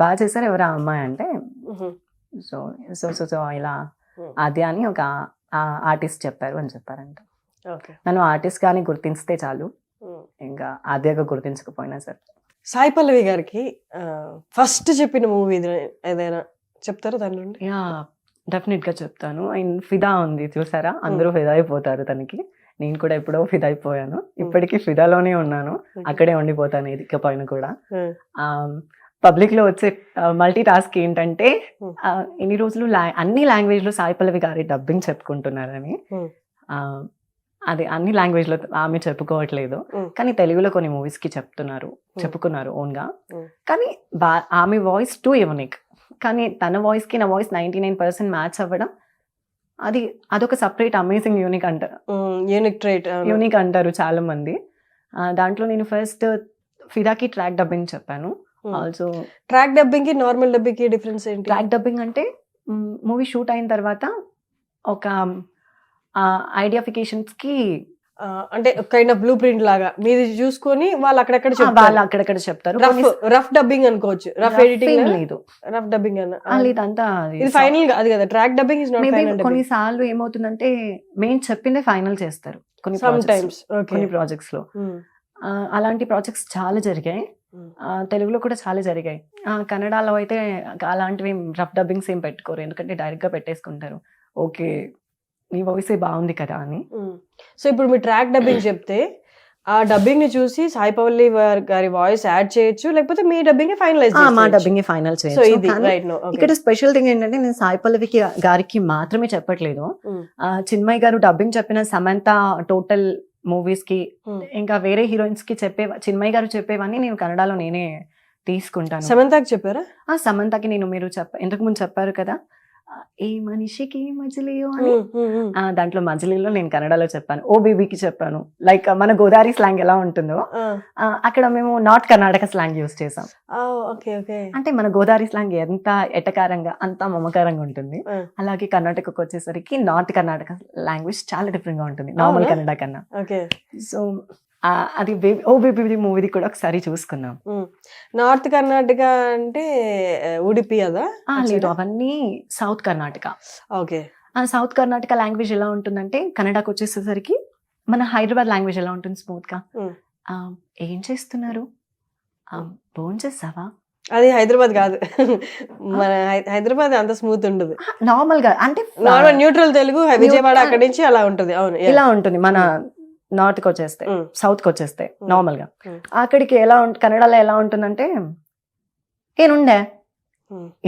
బాగా చేశారు. ఎవరు ఆ అమ్మాయి అంటే సో సో సో సో ఇలా ఆద్య అని ఒక ఆర్టిస్ట్ చెప్పారు అని చెప్పారంట. నన్ను ఆర్టిస్ట్ గాని గుర్తిస్తే చాలు, ఇంకా ఆద్యగా గుర్తించకపోయినా సరే. సాయి పల్లవి గారికి ఫస్ట్ చెప్పిన మూవీ ఏదైనా చెప్తారా దాని నుండి? యా, డెఫినెట్ గా చెప్తాను. అండ్ ఫిదా ఉంది చూసారా, అందరూ ఫిదా అయిపోతారు తనకి. నేను కూడా ఎప్పుడో ఫిదా అయిపోయాను, ఇప్పటికీ ఫిదాలోనే ఉన్నాను, అక్కడే ఉండిపోతాను ఇదికపోయినా కూడా. పబ్లిక్ లో వచ్చే మల్టీ టాస్క్ ఏంటంటే ఇన్ని రోజులు అన్ని లాంగ్వేజ్ లో సాయి పల్లవి గారి డబ్బింగ్ చెప్పుకుంటున్నారని. అది అన్ని లాంగ్వేజ్ లో ఆమె చెప్పుకోవట్లేదు, కానీ తెలుగులో కొన్ని మూవీస్ కి చెప్పుకున్నారు ఓన్ గా. కానీ ఆమె వాయిస్ టూ యూనిక్, కానీ తన వాయిస్ కి నా వాయిస్ 99% మ్యాచ్ అవ్వడం, అదొక సపరేట్ అమేజింగ్ యూనిక్ అంటారు. యూనిక్ అంటారు చాలా మంది. దాంట్లో నేను ఫస్ట్ ఫిదాకి ట్రాక్ డబ్బింగ్ చెప్పాను. ఆల్సో ట్రాక్ డబ్బింగ్ కి నార్మల్ డబ్బింగ్ కి డిఫరెన్స్ ఏంటి? ట్రాక్ డబ్బింగ్ అంటే మూవీ షూట్ అయిన తర్వాత ఒక ఐడియాఫికేషన్స్ కి అంటే కైండ్ ఆఫ్ బ్లూ ప్రింట్ లాగా మీది చూసుకొని వాళ్ళు అక్కడక్కడ చెప్తారు. రఫ్ డబ్బింగ్ అనుకోవచ్చు, రఫ్ ఎడిటింగ్ లేదు, రఫ్ డబ్బింగ్ ఇదంతా ఇది ఫైనల్ గా అది కదా. Track dubbing is not final. కొన్నిసార్లు ఏమవుతుందంటే మేము చెప్పిందే ఫైనల్ చేస్తారు కొన్ని ప్రాజెక్ట్స్ లో. అలాంటి ప్రాజెక్ట్స్ చాలా జరిగాయి, తెలుగులో కూడా చాలా జరిగాయి. కన్నడలో అయితే అలాంటివి రఫ్ డబ్బింగ్స్ ఏం పెట్టుకోరు, ఎందుకంటే డైరెక్ట్ గా పెట్టేసుకుంటారు, ఓకే నీ వాయిస్ బాగుంది కదా అని. సో ఇప్పుడు మీరు ట్రాక్ డబ్బింగ్ చెప్తే ఆ డబ్బింగ్ ని చూసి సాయి పల్లవి గారి వాయిస్ యాడ్ చేయొచ్చు, లేకపోతే మీ డబ్బింగ్ ఫైనలైజ్ మా డబ్బింగ్ ఫైనల్ చేయొచ్చు. ఇక్కడ స్పెషల్ థింగ్ ఏంటంటే నేను సాయి పల్లవి గారికి మాత్రమే చెప్పట్లేదు, చిన్మయ్ గారు డబ్బింగ్ చెప్పిన సమంత టోటల్ మూవీస్ కి ఇంకా వేరే హీరోయిన్స్ కి చిన్మయ్ గారు చెప్పేవన్నీ నేను కన్నడలో నేనే తీసుకుంటాను. సమంతకి చెప్పారా? సమంతకి నేను మీరు ఇంతకు ముందు చెప్పారు కదా ఏ మనిషికి మజిలీయో అని, దాంట్లో మజిలీలో నేను కన్నడలో చెప్పాను. ఓ బేబీకి చెప్పాను. లైక్ మన గోదావరి స్లాంగ్ ఎలా ఉంటుందో అక్కడ మేము నార్త్ కర్ణాటక స్లాంగ్ యూజ్ చేసాం. అంటే మన గోదావరి స్లాంగ్ ఎంత ఎటకారంగా అంత మమకారంగా ఉంటుంది, అలాగే కర్ణాటకకు వచ్చేసరికి నార్త్ కర్ణాటక లాంగ్వేజ్ చాలా డిఫరెంట్ గా ఉంటుంది నార్మల్ కన్నడ కన్నా. సో అది ఓ బేబీ మూవీది కూడా ఒకసారి చూసుకున్నాం. నార్త్ కర్ణాటక అంటే ఉడిపి అదా? లేదు, అవన్నీ south Karnataka. Okay. South Karnataka language ఎలా ఉంటుందంటే కన్నడకు వచ్చేసరికి మన హైదరాబాద్ లాంగ్వేజ్ ఎలా ఉంటుంది స్మూత్ గా. ఏం చేస్తున్నారు, ఫోన్ చేసావా? అది హైదరాబాద్ కాదు, మన హైదరాబాద్ అంత స్మూత్ ఉండదు, నార్మల్ గా అంటే నార్మల్ న్యూట్రల్ తెలుగు విజయవాడ అక్కడి నుంచి అలా ఉంటుంది. అవును, ఇలా ఉంటుంది. మన నార్త్ కి వచ్చేస్తే సౌత్ కి వచ్చేస్తే నార్మల్ గా అక్కడికి ఎలా కన్నడలో ఎలా ఉంటుందంటే ಏನುಂಡೆ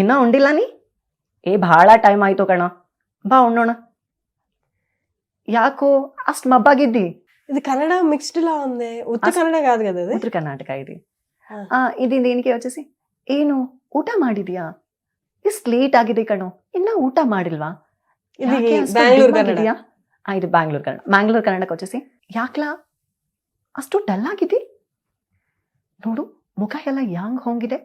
ಇನ್ನ ಉಂಡಿಲ್ಲ ನೀ ಭಾಳ ಟೈಮ್ ಆಯ್ತು ಕಣ ಬಾ ಉಣ್ಣೋಣ ಯಾಕೋ ಅಷ್ಟು ಮಬ್ಬಾಗಿದ್ದಿ. ఇది కన్నడ మిక్స్డ్ లా ఉంది, ఉత్తర కన్నడ కాదు కదా, ఉత్తర కర్ణాటక ఇది. ఇది దీనికి వచ్చేసి ಏನು ಊಟ ಮಾಡಿದ್ಯಾ ಇಷ್ಟು ಲೇಟ್ ಆಗಿದೆ ಕಣೋ ಇನ್ನ ಊಟ ಮಾಡಿಲ್ವಾ. ఇది బెంగళూరు కన్నడ. ಇದು ಬ್ಯಾಂಗ್ಳೂರ್ ಕನ್ನಡ. ಮ್ಯಾಂಗ್ಳೂರ್ ಕನ್ನಡಕ್ಕೆ వచ్చేసి ಯಾಕ್ಲಾ ಅಷ್ಟು ಡಲ್ ಆಗಿದೆ ನೋಡು ಮುಖ ಎಲ್ಲ ಯಾಂಗ್ ಹೋಗಿದೆ,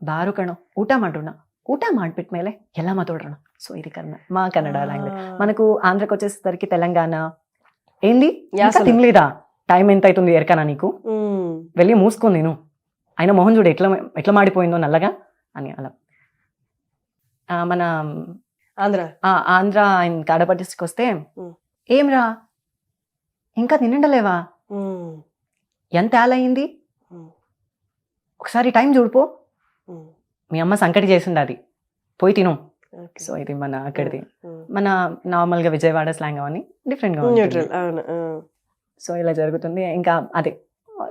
ಬಾರು ಕಣೋ ಊಟ ಮಾಡೋಣ, ಊಟ ಮಾಡ್ಬಿಟ್ಮೇಲೆ ಎಲ್ಲ ಮಾತಾಡೋಣ. సో ఇది మా కన్నడ లాంగ్వేజ్. మనకు ఆంధ్రకి వచ్చేసరికి తెలంగాణ ఏంది ఇంకా తినలేదా, టైం ఎంత అవుతుంది ఎరకనా నీకు, వెళ్ళి మూసుకొని నేను ఆయన మొహం చూడు ఎట్లా మాడిపోయిందో నల్లగా అని అలా. మన ఆంధ్ర ఆయన కడప డిస్ట్రిక్ట్ వస్తే ఏం రా ఇంకా తినండలేవా, ఎంత ఏలయింది, ఒకసారి టైం చూడిపో, మీ అమ్మ సంకటి చేసింది అది పోయి తిను. సో ఇది మన అక్కడిది. మన నార్మల్ గా విజయవాడ స్లాంగ్ అవన్నీ డిఫరెంట్ గా ఉంటుంది. సో ఇలా జరుగుతుంది. ఇంకా అదే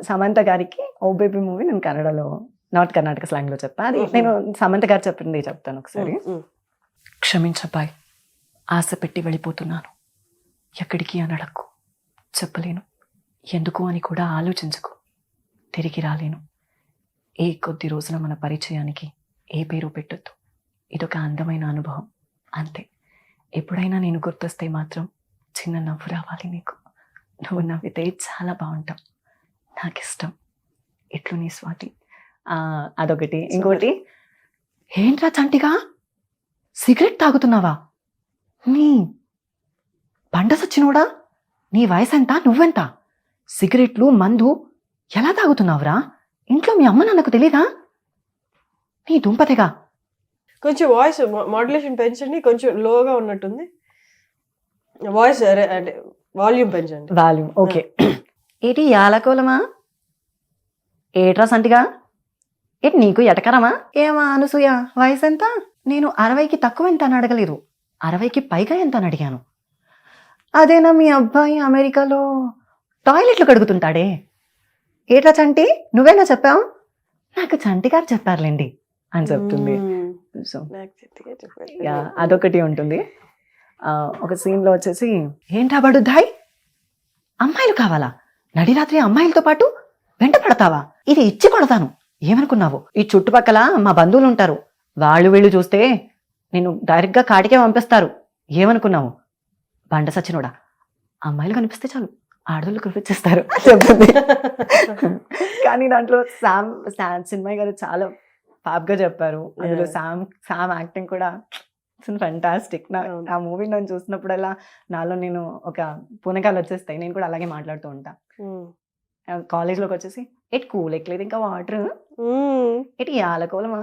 సమంత గారికి ఓ బేబీ మూవీ నేను కన్నడలో నార్త్ కర్ణాటక స్లాంగ్ లో చెప్పా. అది నేను సమంత గారు చెప్పింది చెప్తాను ఒకసారి. క్షమించబ్బాయ్, ఆశ పెట్టి వెళ్ళిపోతున్నాను, ఎక్కడికి అని అడక్కు, చెప్పలేను ఎందుకు అని కూడా ఆలోచించకు, తిరిగి రాలేను, ఏ కొద్ది రోజుల మన పరిచయానికి ఏ పేరు పెట్టొద్దు, ఇదొక అందమైన అనుభవం అంతే, ఎప్పుడైనా నేను గుర్తొస్తే మాత్రం చిన్న నవ్వు రావాలి నీకు, నువ్వు నవ్వితే చాలా బాగుంటావు, నాకు ఇష్టం, ఇట్లు నీ స్వాతి. అదొకటి. ఇంకోటి, ఏంట్రా చంటిగా సిగరెట్ తాగుతున్నావా, నీ బండ సచ్చినోడా, నీ వయసు ఎంత, నువ్వెంత, సిగరెట్లు మందు ఎలా తాగుతున్నావురా, ఇంట్లో మీ అమ్మ నాన్నకు తెలీదా, నీ దుంపతెగా. కొంచెం వాయిస్ మాడ్యులేషన్ పెంచండి, కొంచెం లోగా ఉన్నట్టుంది వాయిస్, అంటే వాల్యూమ్ పెంచండి. Volume okay. ఏటి యాలకోలమా, ఏట్రా సంటిగా, ఏటి నీకు ఎటకరమా, ఏమా అనసూయ వయసు ఎంత, నేను 60కి తక్కువ ఎంత అని అడగలేదు, 60కి పైగా ఎంత అని అడిగాను. అదేనా మీ అబ్బాయి అమెరికాలో టాయిలెట్లు కడుగుతుంటాడే, ఏట్రా చంటి నువ్వేనా చెప్పావు, నాకు చంటి గారు చెప్పారులేండి అని చెప్తుంది. సో అదొకటి ఉంటుంది. ఒక సీన్లో వచ్చేసి, ఏంటా బడుద్దాయ్, అమ్మాయిలు కావాలా, నడిరాత్రి అమ్మాయిలతో పాటు వెంట పడతావా, ఇది ఇచ్చి కొడతాను, ఏమనుకున్నావు, ఈ చుట్టుపక్కల మా బంధువులు ఉంటారు, వాళ్ళు వీళ్ళు చూస్తే నేను డైరెక్ట్గా కాటికే పంపిస్తారు, ఏమనుకున్నావు, బండ సచ్చినోడా, అమ్మాయిలు కనిపిస్తే చాలు ఆడవాళ్ళు కురిపించేస్తారు చెప్తుంది. కానీ దాంట్లో శామ్ చిన్మయ్ గారు చాలా ఫ్యాబ్గా చెప్పారు. అందులో శామ్ యాక్టింగ్ కూడా ఫెంటాస్టిక్. ఆ మూవీ నన్ను చూసినప్పుడల్లా నాలో నేను ఒక పూనకాలు వచ్చేస్తాయి, నేను కూడా అలాగే మాట్లాడుతూ ఉంటా. కాలేజ్లోకి వచ్చేసి, ఇటు కూల్ ఎక్కలేదు ఇంకా వాటర్, ఇటు యాలకోలమా,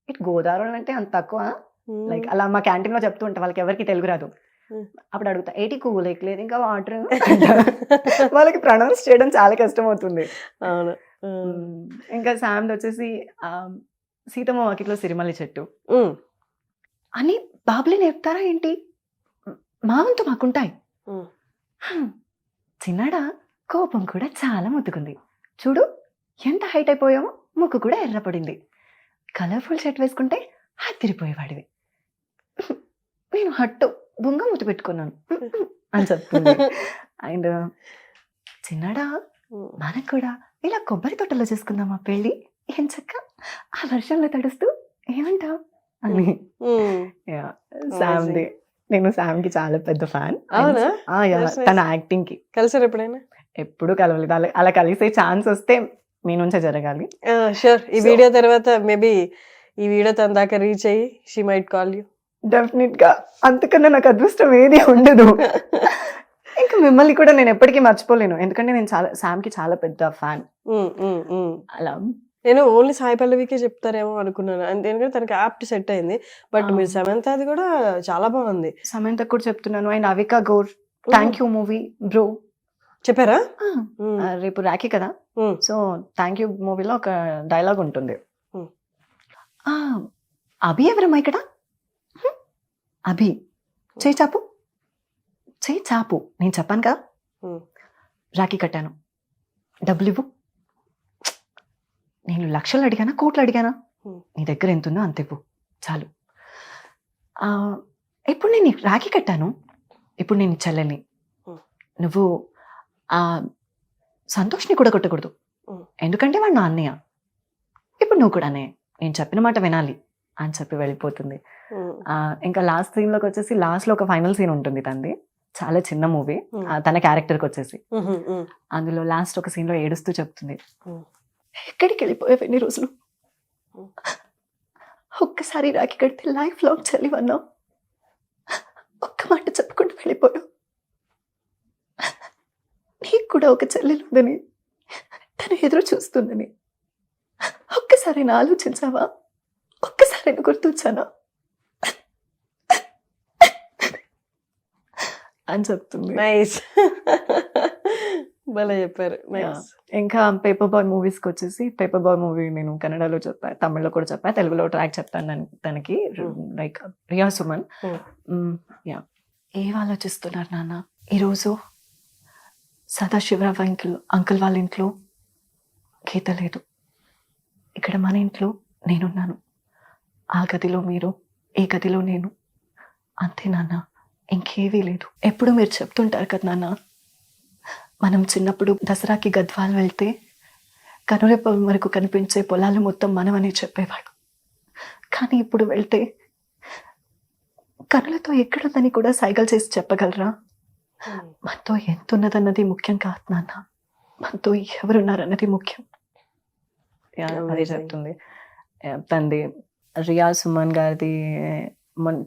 ఇటు గోదావరి అంటే అంత తక్కువ, లైక్ అలా మా క్యాంటీన్లో చెప్తూ ఉంటా, వాళ్ళకి ఎవరికి తెలుగు రాదు. అప్పుడు అడుగుతా, ఏటి కూల్ ఎక్కలేదు ఇంకా వాటర్, వాళ్ళకి ప్రొనౌన్స్ చేయడం చాలా కష్టం అవుతుంది. అవును. ఇంకా శామ్ వచ్చేసి సీతమ్మ వాకిట్లో సిరిమల్లి చెట్టు అని బాబులే నేర్పుతారా ఏంటి, మా వంతు మాకుంటాయి. చిన్నాడా కోపం కూడా చాలా ముద్దుకుంది, చూడు ఎంత హైట్ అయిపోయామో, ముక్కు కూడా ఎర్రపడింది, కలర్ఫుల్ షర్ట్ వేసుకుంటే హత్తిరిపోయేవాడివి, నేను హట్టు బొంగ ముద్దు పెట్టుకున్నాను అని చెప్తుంది. అండ్ చిన్నాడా మనకు కూడా ఇలా కొబ్బరి తోటలో చేసుకుందామా పెళ్ళి, ఏం చక్క ఆ వర్షంలో తడుస్తూ, ఏమంటావు అని. శామ్ది, నేను శామ్ కి చాలా పెద్ద ఫ్యాన్. తన యాక్టింగ్ కి. కలిసారు ఎప్పుడైనా? ఎప్పుడు కలవలేదు, అలా కలిసే ఛాన్స్ వస్తే మీ నుంచే జరగాలి. షూర్. ఈ వీడియో తర్వాత మేబీ ఈ వీడియో తన దాకా రీచ్ అయ్యి she might call you. Definite గా, అంతకన్నా నాకు అదృష్టం ఏది ఉండదు. ఇంకా మిమ్మల్ని కూడా నేను ఎప్పటికీ మర్చిపోలేను, ఎందుకంటే నేను శామ్ కి చాలా పెద్ద ఫ్యాన్. అలా నేను ఓన్లీ సాయి పల్లవికే చెప్తారేమో అనుకున్నాను, ఎందుకంటే తనకి యాప్ట్ సెట్ అయింది. బట్ మీరు సమంతది కూడా చాలా బాగుంది. సమంత కూడా చెప్తున్నాను. And Avika Gor, thank you movie bro చెప్పారా? రేపు రాఖీ కదా, సో థ్యాంక్ యూ మూవీలో ఒక డైలాగ్ ఉంటుంది. అభి ఎవరమ్మా ఇక్కడ, అభి చేయి చాపు, చేయి చాపు, నేను చెప్పాను కదా, రాఖీ కట్టాను, డబ్బులు ఇవ్వు, నేను లక్షలు అడిగానా కోట్లు అడిగానా, నీ దగ్గర ఎంత ఉందో అంత ఇవ్వు చాలు. ఇప్పుడు నేను రాఖీ కట్టాను, ఇప్పుడు నేను చెల్లెల్ని, నువ్వు సంతోష్ని కూడా కొట్టకూడదు, ఎందుకంటే వాడు నా అన్నయ్య, ఇప్పుడు నువ్వు కూడా అన్నయ్య, నేను చెప్పిన మాట వినాలి అని చెప్పి వెళ్ళిపోతుంది. ఇంకా లాస్ట్ సీన్లోకి వచ్చేసి, లాస్ట్లో ఒక ఫైనల్ సీన్ ఉంటుంది తనది, చాలా చిన్న మూవీ, తన క్యారెక్టర్కి వచ్చేసి అందులో లాస్ట్ ఒక సీన్లో ఏడుస్తూ చెప్తుంది, ఎక్కడికి వెళ్ళిపోయావు ఎన్ని రోజులు, ఒక్కసారి రాఖీ కడితే లైఫ్ లాంగ్ చెల్లివన్నావు, ఒక్క మాట చెప్పుకుంటూ వెళ్ళిపోయావు, నీకు కూడా ఒక చెల్లెలు ఉందని, తను ఎదురు చూస్తుందని, ఒక్కసారి ఆలోచించావా, ఒక్కసారి గుర్తొచ్చానా అని చెప్తుంది. నైస్, భలే చెప్పారు. ఇంకా పేపర్ బాయ్ మూవీస్కి వచ్చేసి, పేపర్ బాయ్ మూవీ నేను కన్నడలో చెప్పాను, తమిళ్లో కూడా చెప్పాను, తెలుగులో ట్రాక్ చెప్తాను తనకి, లైక్ రియా సుమన్. ఏం ఆలోచిస్తున్నారు నాన్న, ఈరోజు సదాశివరావు అంకుల్ వాళ్ళ ఇంట్లో గీత లేదు, ఇక్కడ మన ఇంట్లో నేనున్నాను, ఆ గదిలో మీరు, ఈ గదిలో నేను, అంతే నాన్న, ఇంకేవీ లేదు. ఎప్పుడు మీరు చెప్తుంటారు కదా నాన్న, మనం చిన్నప్పుడు దసరాకి గద్వాల్ వెళ్తే కనురెప్ప వరకు కనిపించే పొలాలు మొత్తం మనమని చెప్పేవాడు, కానీ ఇప్పుడు వెళ్తే కనులతో ఎక్కడుందని కూడా సైకిల్ చేసి చెప్పగలరా, మనతో ఎంత ఉన్నదన్నది ముఖ్యం కాదు నాన్న, మనతో ఎవరున్నారన్నది ముఖ్యం. అదే Amazing. చెప్తుంది. తంది రియా సుమన్ గారిది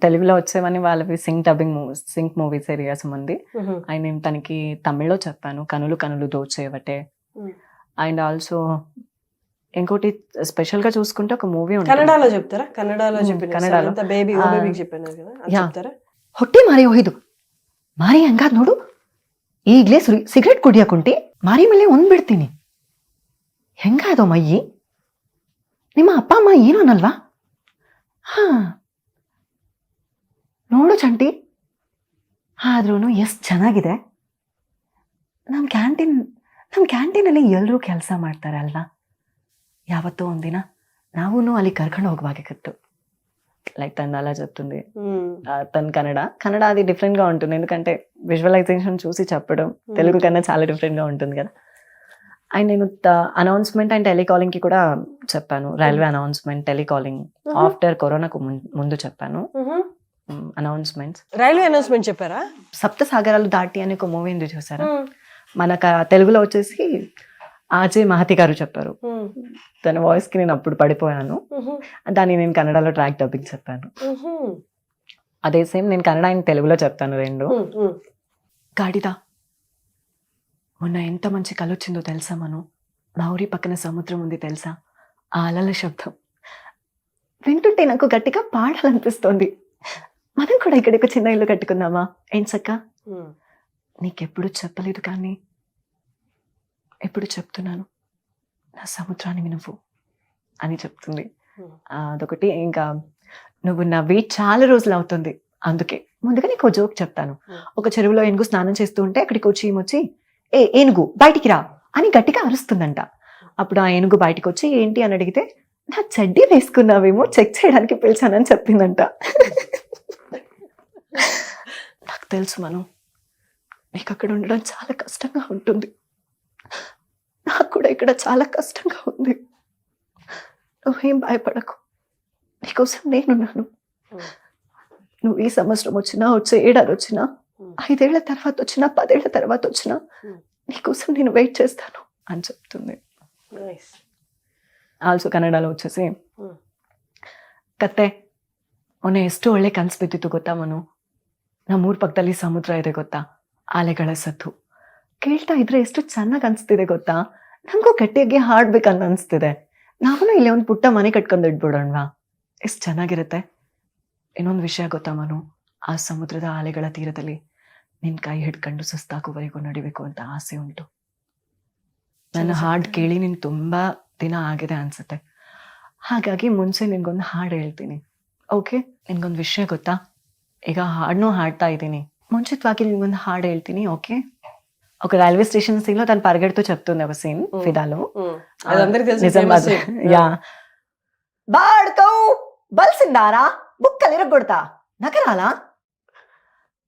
తెలుగులో వచ్చేవని వాళ్ళవి సింక్ మూవీస్ రియా సుమన్ది. అండ్ నేను తనకి తమిళ్లో చెప్పాను, కనులు కనులు దోచేవటే. అండ్ ఆల్సో ఇంకోటి స్పెషల్ గా చూసుకుంటే ఒక మూవీ ఉంటుంది, కన్నడలో చెప్తారా? కన్నడలో చెప్పిన కన్నడలో. బేబీ ఆ, బేబీకి చెప్పాను కదా, అది యా. చెప్తారా? ಹೊಟ್ಟೆ ಮಾರಿ ಒಯ್ದು ಮಾರಿ ಹಂಗಾದ್ ನೋಡು, ಈಗ್ಲೇ ಸಿಗರೆಟ್ ಕುಡಿಯಕುಂಟಿ ಮಾರಿ ಮೇಲೆ ಒಂದ್ಬಿಡ್ತೀನಿ. ಹೆಂಗಾದೋ ಮಯ್ಯಿ, ನಿಮ್ಮ ಅಪ್ಪ ಅಮ್ಮ ಏನು ಅನ್ನಲ್ವಾ? ಹಾ ನೋಡು ಚಂಟಿ, ಆದ್ರೂ ಎಷ್ಟು ಚೆನ್ನಾಗಿದೆ. ನಮ್ಮ ಕ್ಯಾಂಟೀನಲ್ಲಿ ಎಲ್ಲರೂ ಕೆಲಸ ಮಾಡ್ತಾರೆ ಅಲ್ವಾ? ಯಾವತ್ತೋ ಒಂದಿನ ನಾವೂ ಅಲ್ಲಿ ಕರ್ಕೊಂಡು ಹೋಗ್ಬೇಕಾಗಿತ್ತು. లైక్ తను అలా చెప్తుంది. తను కన్నడ అది డిఫరెంట్ గా ఉంటుంది, ఎందుకంటే విజువలైజేషన్ చూసి చెప్పడం తెలుగు కన్నా చాలా డిఫరెంట్ గా ఉంటుంది కదా. అండ్ నేను అనౌన్స్మెంట్ అండ్ టెలికాలింగ్ కి కూడా చెప్పాను, రైల్వే అనౌన్స్మెంట్, టెలికాలింగ్ ఆఫ్టర్ కరోనాకు ముందు చెప్పాను అనౌన్స్మెంట్స్. రైల్వే అనౌన్స్మెంట్ చెప్పారా? సప్త సాగరాలు దాటి అని ఒక మూవీ ఉంది చూసారా, మనకు తెలుగులో వచ్చేసి ఆజే మహతి గారు చెప్పారు. తన వాయిస్ కి నేను అప్పుడు పడిపోయాను, దాన్ని నేను కన్నడలో ట్రాక్ డబ్బింగ్ చెప్పాను. అదే సేమ్ నేను కన్నడ అండ్ తెలుగులో చెప్తాను రెండు. గాడిదా, మొన్న ఎంత మంచి కళ వచ్చిందో తెలుసా మనం? మా ఊరి పక్కన సముద్రం ఉంది తెలుసా? ఆ అలల శబ్దం వింటుంటే నాకు గట్టిగా పాడాలనిపిస్తోంది. మనం కూడా ఇక్కడికి చిన్న ఇల్లు కట్టుకుందామా ఏంచక్క? నీకెప్పుడు చెప్పలేదు కానీ ఎప్పుడు చెప్తున్నాను, నా సముద్రాన్ని వినువు అని చెప్తుంది. అదొకటి. ఇంకా నువ్వు నవ్వి చాలా రోజులు అవుతుంది, అందుకే ముందుగా నీకు జోక్ చెప్తాను. ఒక చెరువులో ఏనుగు స్నానం చేస్తూ ఉంటే అక్కడికి వచ్చి ఏమొచ్చి, ఏ ఏనుగు బయటికి రా అని గట్టిగా అరుస్తుందంట. అప్పుడు ఆ ఏనుగు బయటికి వచ్చి ఏంటి అని అడిగితే, నా చెడ్డీ వేసుకున్నావేమో చెక్ చేయడానికి పిలిచానని చెప్పిందంట. నాకు తెలుసు మనం, నీకు అక్కడ ఉండడం చాలా కష్టంగా ఉంటుంది, నాకు కూడా ఇక్కడ చాలా కష్టంగా ఉంది. నువ్వేం భయపడకు, నీకోసం నేనున్నాను. నువ్వు ఈ సంవత్సరం వచ్చినా, వచ్చే ఏడాది వచ్చినా, 5 ఏళ్ల తర్వాత వచ్చినా, 10 ఏళ్ల తర్వాత వచ్చినా నీకోసం నేను వెయిట్ చేస్తాను అని చెప్తుంది. ಆಲ್ಸೋ ಕನ್ನಡలో వచ్చేసి ಕತ್ತೆ ಮೊನ್ನೆ ಎಷ್ಟು ಒಳ್ಳೆ ಕನಸು ಬಿದ್ದಿತ್ತು ಗೊತ್ತಾ ಮನು? ನಮ್ಮೂರ್ ಪಕ್ಕದಲ್ಲಿ ಸಮುದ್ರ ಇದೆ ಗೊತ್ತಾ, ಅಲೆಗಳ ಸದ್ದು ಕೇಳ್ತಾ ಇದ್ರೆ ಎಷ್ಟು ಚೆನ್ನಾಗಿ ಅನ್ಸ್ತಿದೆ ಗೊತ್ತಾ? ನಂಗೂ ಗಟ್ಟಿಯಾಗಿ ಹಾಡ್ಬೇಕಂತ ಅನ್ಸ್ತಿದೆ. ನಾವು ಇಲ್ಲಿ ಒಂದು ಪುಟ್ಟ ಮನೆ ಕಟ್ಕೊಂಡು ಇಟ್ಬಿಡೋಣವಾ? ಎಷ್ಟು ಚೆನ್ನಾಗಿರುತ್ತೆ. ಇನ್ನೊಂದು ವಿಷಯ ಗೊತ್ತಾ ಮನು, ಆ ಸಮುದ್ರದ ಅಲೆಗಳ ತೀರದಲ್ಲಿ ನಿನ್ ಕೈ ಹಿಡ್ಕೊಂಡು ಸುಸ್ತಾಗುವವರೆಗೂ ನಡಿಬೇಕು ಅಂತ ಆಸೆ ಉಂಟು. ನನ್ನ ಹಾಡು ಕೇಳಿ ನೀನು ತುಂಬಾ ದಿನ ಆಗಿದೆ ಅನ್ಸುತ್ತೆ, ಹಾಗಾಗಿ ಮುಂಚೆ ನಿನ್ಗೊಂದು ಹಾಡು ಹೇಳ್ತೀನಿ, ಓಕೆ? ನಿನ್ಗೊಂದು ವಿಷಯ ಗೊತ್ತಾ, ಈಗ ಹಾಡನ್ನೂ ಹಾಡ್ತಾ ఇದ್ದೀನಿ, ಮುಂಚಿತವಾಗಿ నిన్గొంದು ಹಾಡು ಹೇಳ್ತೀನಿ, ఓకే? ఒక రైల్వే స్టేషన్ సీన్ లో తను పరిగెడుతూ చెప్తుంది ఒక సీన్ ఫిదాలో. నిజామాబాద్. యా, బాడుకో బల్సిందారా బుక్కలు ఇరగొడతా నగరాలా,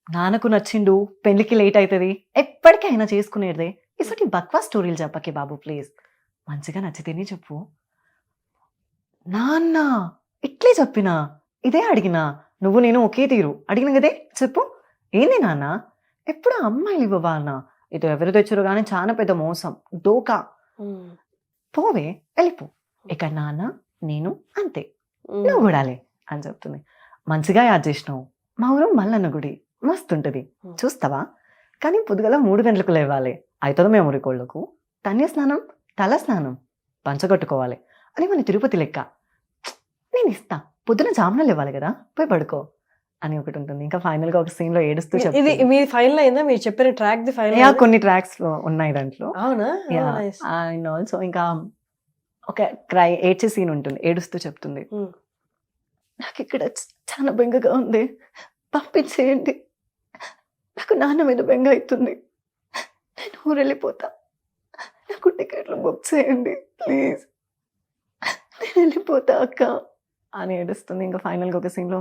నాన్నకు నచ్చిండు, పెళ్లికి లేట్ అవుతుంది, ఎప్పటికైనా చేసుకునేదే. ఇసటి బక్వా స్టోరీలు చెప్పకే బాబు ప్లీజ్, మంచిగా నచ్చితేనే చెప్పు. నాన్న ఇట్లే చెప్పినా, ఇదే అడిగినా, నువ్వు నేను ఒకే తీరు అడిగిన కదే చెప్పు. ఏంది నాన్న ఎప్పుడు అమ్మాయిలు ఇవ్వవా అన్న? ఇది ఎవరు తెచ్చారో కానీ చాలా పెద్ద మోసం, డోకా. పోవే వెళ్ళిపో, ఇక నాన్న నేను అంతే, నువ్వు కూడాలే అని చెప్తుంది. మంచిగా యాద్ చేసినావు, మా ఊరు మల్లన్న గుడి మస్తుంటది, చూస్తావా? కానీ పొద్దుగల 3 గంటలకు లేవాలి, అవుతుందో మేము ఊరికోళ్ళకు. తన్య స్నానం, తల స్నానం, పంచగొట్టుకోవాలి అని మన తిరుపతి లెక్క. నేను ఇస్తా, పొద్దున జామునలు ఇవ్వాలి కదా, పోయి పడుకో అని ఒకటి ఉంటుంది. ఇంకా ఫైనల్ గా ఒక సీన్ లో ఏడుస్తూ ఇది మీ ఫైనల్ అయిందా? మీరు చెప్పిన ట్రాక్ ది ఫైనల్? యా, కొన్ని ట్రాక్స్ ఉన్నాయి దాంట్లో. అవునా? అండ్ ఆల్సో ఇంకా ఒక ఏడ్చే సీన్ ఉంటుంది, ఏడుస్తూ చెప్తుంది, నాకు ఇక్కడ చాలా బెంగగా ఉంది, పంపించేయండి, నాకు నాన్న మీద బెంగ అవుతుంది, నేను ఊరు వెళ్ళిపోతా, నాకు టికెట్లు బుక్ చేయండి ప్లీజ్, నేను వెళ్ళిపోతా అక్క అని ఏడుస్తుంది. ఇంకా ఫైనల్గా ఒక సీన్లో,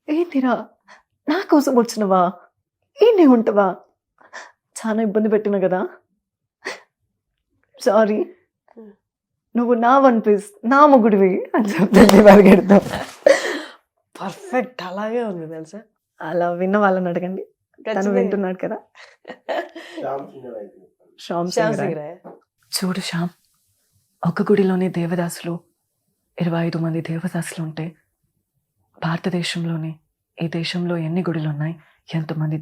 ఏంటిరా నా కోసం వచ్చినవా, ఏంటి ఉంటావా, చాలా ఇబ్బంది పెట్టిన కదా, సారీ, నువ్వు నా 1 పీస్, నా మొగుడివి అని చెప్తుంది పరిగెడతాం. పర్ఫెక్ట్, అలాగే ఉంది తెలుసా. అలా విన్న వాళ్ళని అడగండి, తను వింటున్నాడు కదా. శ్యామ్ శ్యామ్ సింగ్ సింగ్ రాయ్. రాయ్. చూడు శ్యామ్, ఒక గుడిలోని దేవదాసులు 25 మంది దేవదాసులు ఉంటే భారతదేశంలోని ఈ దేశంలో ఎన్ని గుడులు ఉన్నాయి, ఎంతమంది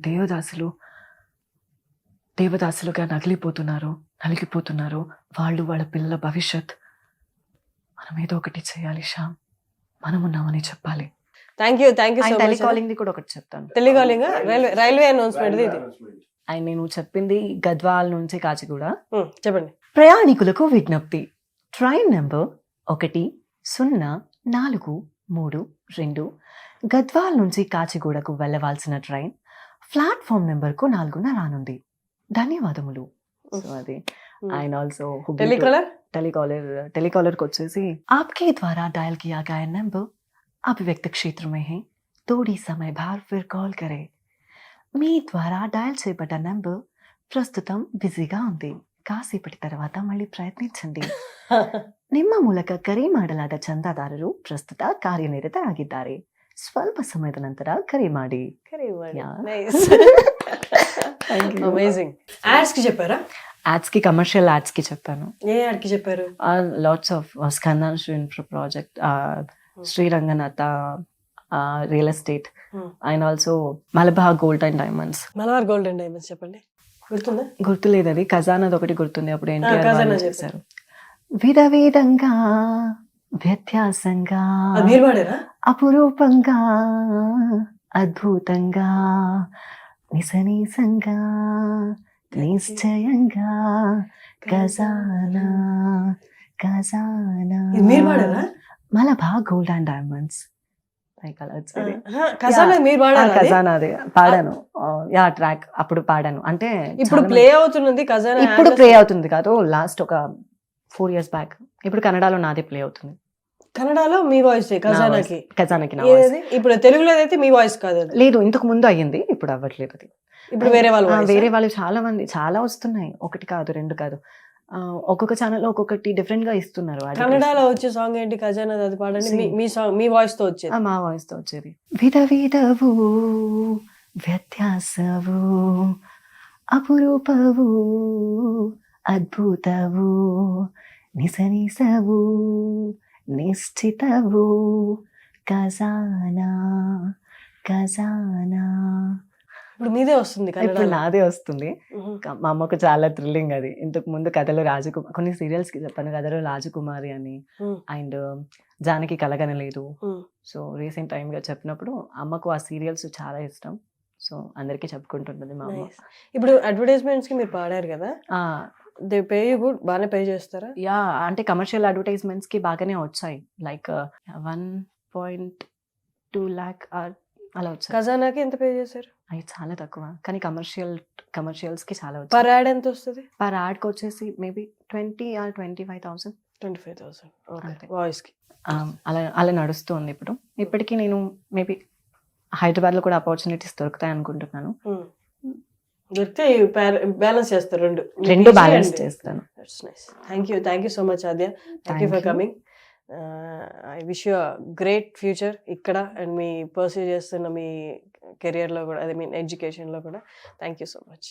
దేవదాసులుగా నలిగిపోతున్నారు వాళ్ళు, వాళ్ళ పిల్లల భవిష్యత్. మనం ఏదో ఒకటి చేయాలి శ్యామ్, మనం ఉన్నామని చెప్పాలి. Thank you so much. Telecalling కూడా ఒకటి చెప్తాను. టెలికాలింగ్ రైల్వే అనౌన్స్మెంట్ ఇది. అండ్ నేను చెప్పింది గద్వాల్ నుంచి కాచిగూడ. చెప్పండి. ప్రయాణికులకు విజ్ఞప్తి, ట్రైన్ నెంబర్ 1043 గద్వాల్ నుంచి కాచిగూడకు వెళ్ళవలసిన ట్రైన్ ప్లాట్ఫామ్ నెంబర్కు 4న రానుంది. ధన్యవాదములు. సో అది. అండ్ ఆల్సో టెలికాలర్కి వచ్చేసి आपके द्वारा डायल किया गया नंबर अभिव्यक्त क्षेत्र में है, थोड़ी समय बाद फिर कॉल करें. మీ ద్వారా డయల్ చేయబడ్డ నంబర్ ప్రస్తుతం బిజీగా ఉంది, కాసేపటి తర్వాత మళ్ళీ ప్రయత్నించండి. ನಿಮ್ಮ ಮೂಲಕ ಕರೆ ಮಾಡಲಾದ ಚಂದಾದಾರರು ಪ್ರಸ್ತುತ ಕಾರ್ಯನಿರತರಾಗಿದ್ದಾರೆ, ಸ್ವಲ್ಪ ಸಮಯದ ನಂತರ ಕರೆ ಮಾಡಿ. Yeah. అమేజింగ్. యాడ్స్ కి చెప్పారా? యాడ్స్ కి, కమర్షియల్ యాడ్స్ కి చెప్పాను. ఏ యాడ్ కి చెప్పారు? Lots of Skandan Sri project, Sriranganatha real estate, and also Malabar gold and diamonds. Malabar gold and diamonds చెప్పండి. గుర్తుందా? గుర్తులేదు, అది ఖజానాది ఒకటి గుర్తుంది. అప్పుడు ఖజానా ఎన్టీఆర్ చేశారు. విధంగా వ్యత్యాసంగా అది మీరు పాడారా? అపురూపంగా అద్భుతంగా నిసనీసంగా నిశ్చయంగా ఖజానా ఇది మీరు పాడారా? Malabar gold and diamonds. ఖజానా మీరు పాడారా? ఖజానా అది పాడాను. యా, ట్రాక్ అప్పుడు పాడాను. అంటే ఇప్పుడు ప్లే అవుతున్నది ఖజానా. ఇప్పుడు ప్లే అవుతుంది కాదు, లాస్ట్ ఒక 4 years బ్యాక్. ఇప్పుడు కన్నడలో నాదే ప్లే అవుతుంది. కన్నడలో మీ వాయిస్ ఖజానాకి నా voice. ఇప్పుడు తెలుగులో అయితే మీ వాయిస్ కాదు అది. లేదు, ఇంతకు ముందు అయ్యింది, ఇప్పుడు అవ్వట్లేదు అది. ఇప్పుడు వేరే వాళ్ళు చాలా మంది, చాలా వస్తున్నాయి, ఒకటి కాదు, 2 కాదు. ఒక్కొక్క ఛానల్ ఒక్కొక్కటి డిఫరెంట్ గా ఇస్తున్నారు. కన్నడలో వచ్చే సాంగ్ ఏంటి? ఖజానా అది పాడండి. మీ సాంగ్ మీ వాయిస్ తో వచ్చేది. మా వాయిస్ తో వచ్చేది. విధవు వ్యత్యాసవు అపురూపవు అద్భుతవు నిసనిసవు నిశ్చితవు ఖజానా. ఇప్పుడు మీదే వస్తుంది. ఇప్పుడు నాదే వస్తుంది. మా అమ్మకు చాలా థ్రిల్లింగ్ అది. ఇంతకు ముందు కథలో కొన్ని సీరియల్స్ కి చెప్పాను, కథలో రాజకుమారి అని, and Janaki Kalaganaledu. So recent time గా చెప్పినప్పుడు అమ్మకు ఆ సీరియల్స్ చాలా ఇష్టం. సో అందరికి చెప్పుకుంటుంటుంది మా అమ్మ. ఇప్పుడు అడ్వర్టైజ్మెంట్స్ కి మీరు పాడారు కదా, దే పే యూ గుడ్, బాగానే పే చేస్తారా? యా, అంటే కమర్షియల్ అడ్వర్టైజ్మెంట్స్ కి బాగానే వచ్చాయి. లైక్ 1.2 lakh అలా వచ్చాయి. ఖజానాకి ఎంత పే చేశారు? అవి చాలా తక్కువ, కానీ కమర్షియల్స్ కి చాలా వచ్చాయి. పర్ యాడ్ ఎంత వస్తుంది? పర్ యాడ్ కి వచ్చేసి మేబీ 20 or 25,000. 25,000 వాయిస్ కి. అలా నడుస్తుంది ఇప్పుడు. ఇప్పటికీ నేను మేబీ హైదరాబాద్ లో కూడా ఆపర్చునిటీస్ దొరుకుతాయి అనుకుంటున్నాను. దొరికితే బ్యాలెన్స్ చేస్తారు, రెండు బ్యాలెన్స్ చేస్తాను. Thank you so much Aadya. Thank you for coming. I wish you great future ఇక్కడ అండ్ మీ పర్సూ చేస్తున్న మీ కెరియర్లో కూడా, ఐ మీన్ ఎడ్యుకేషన్లో కూడా. Thank you so much.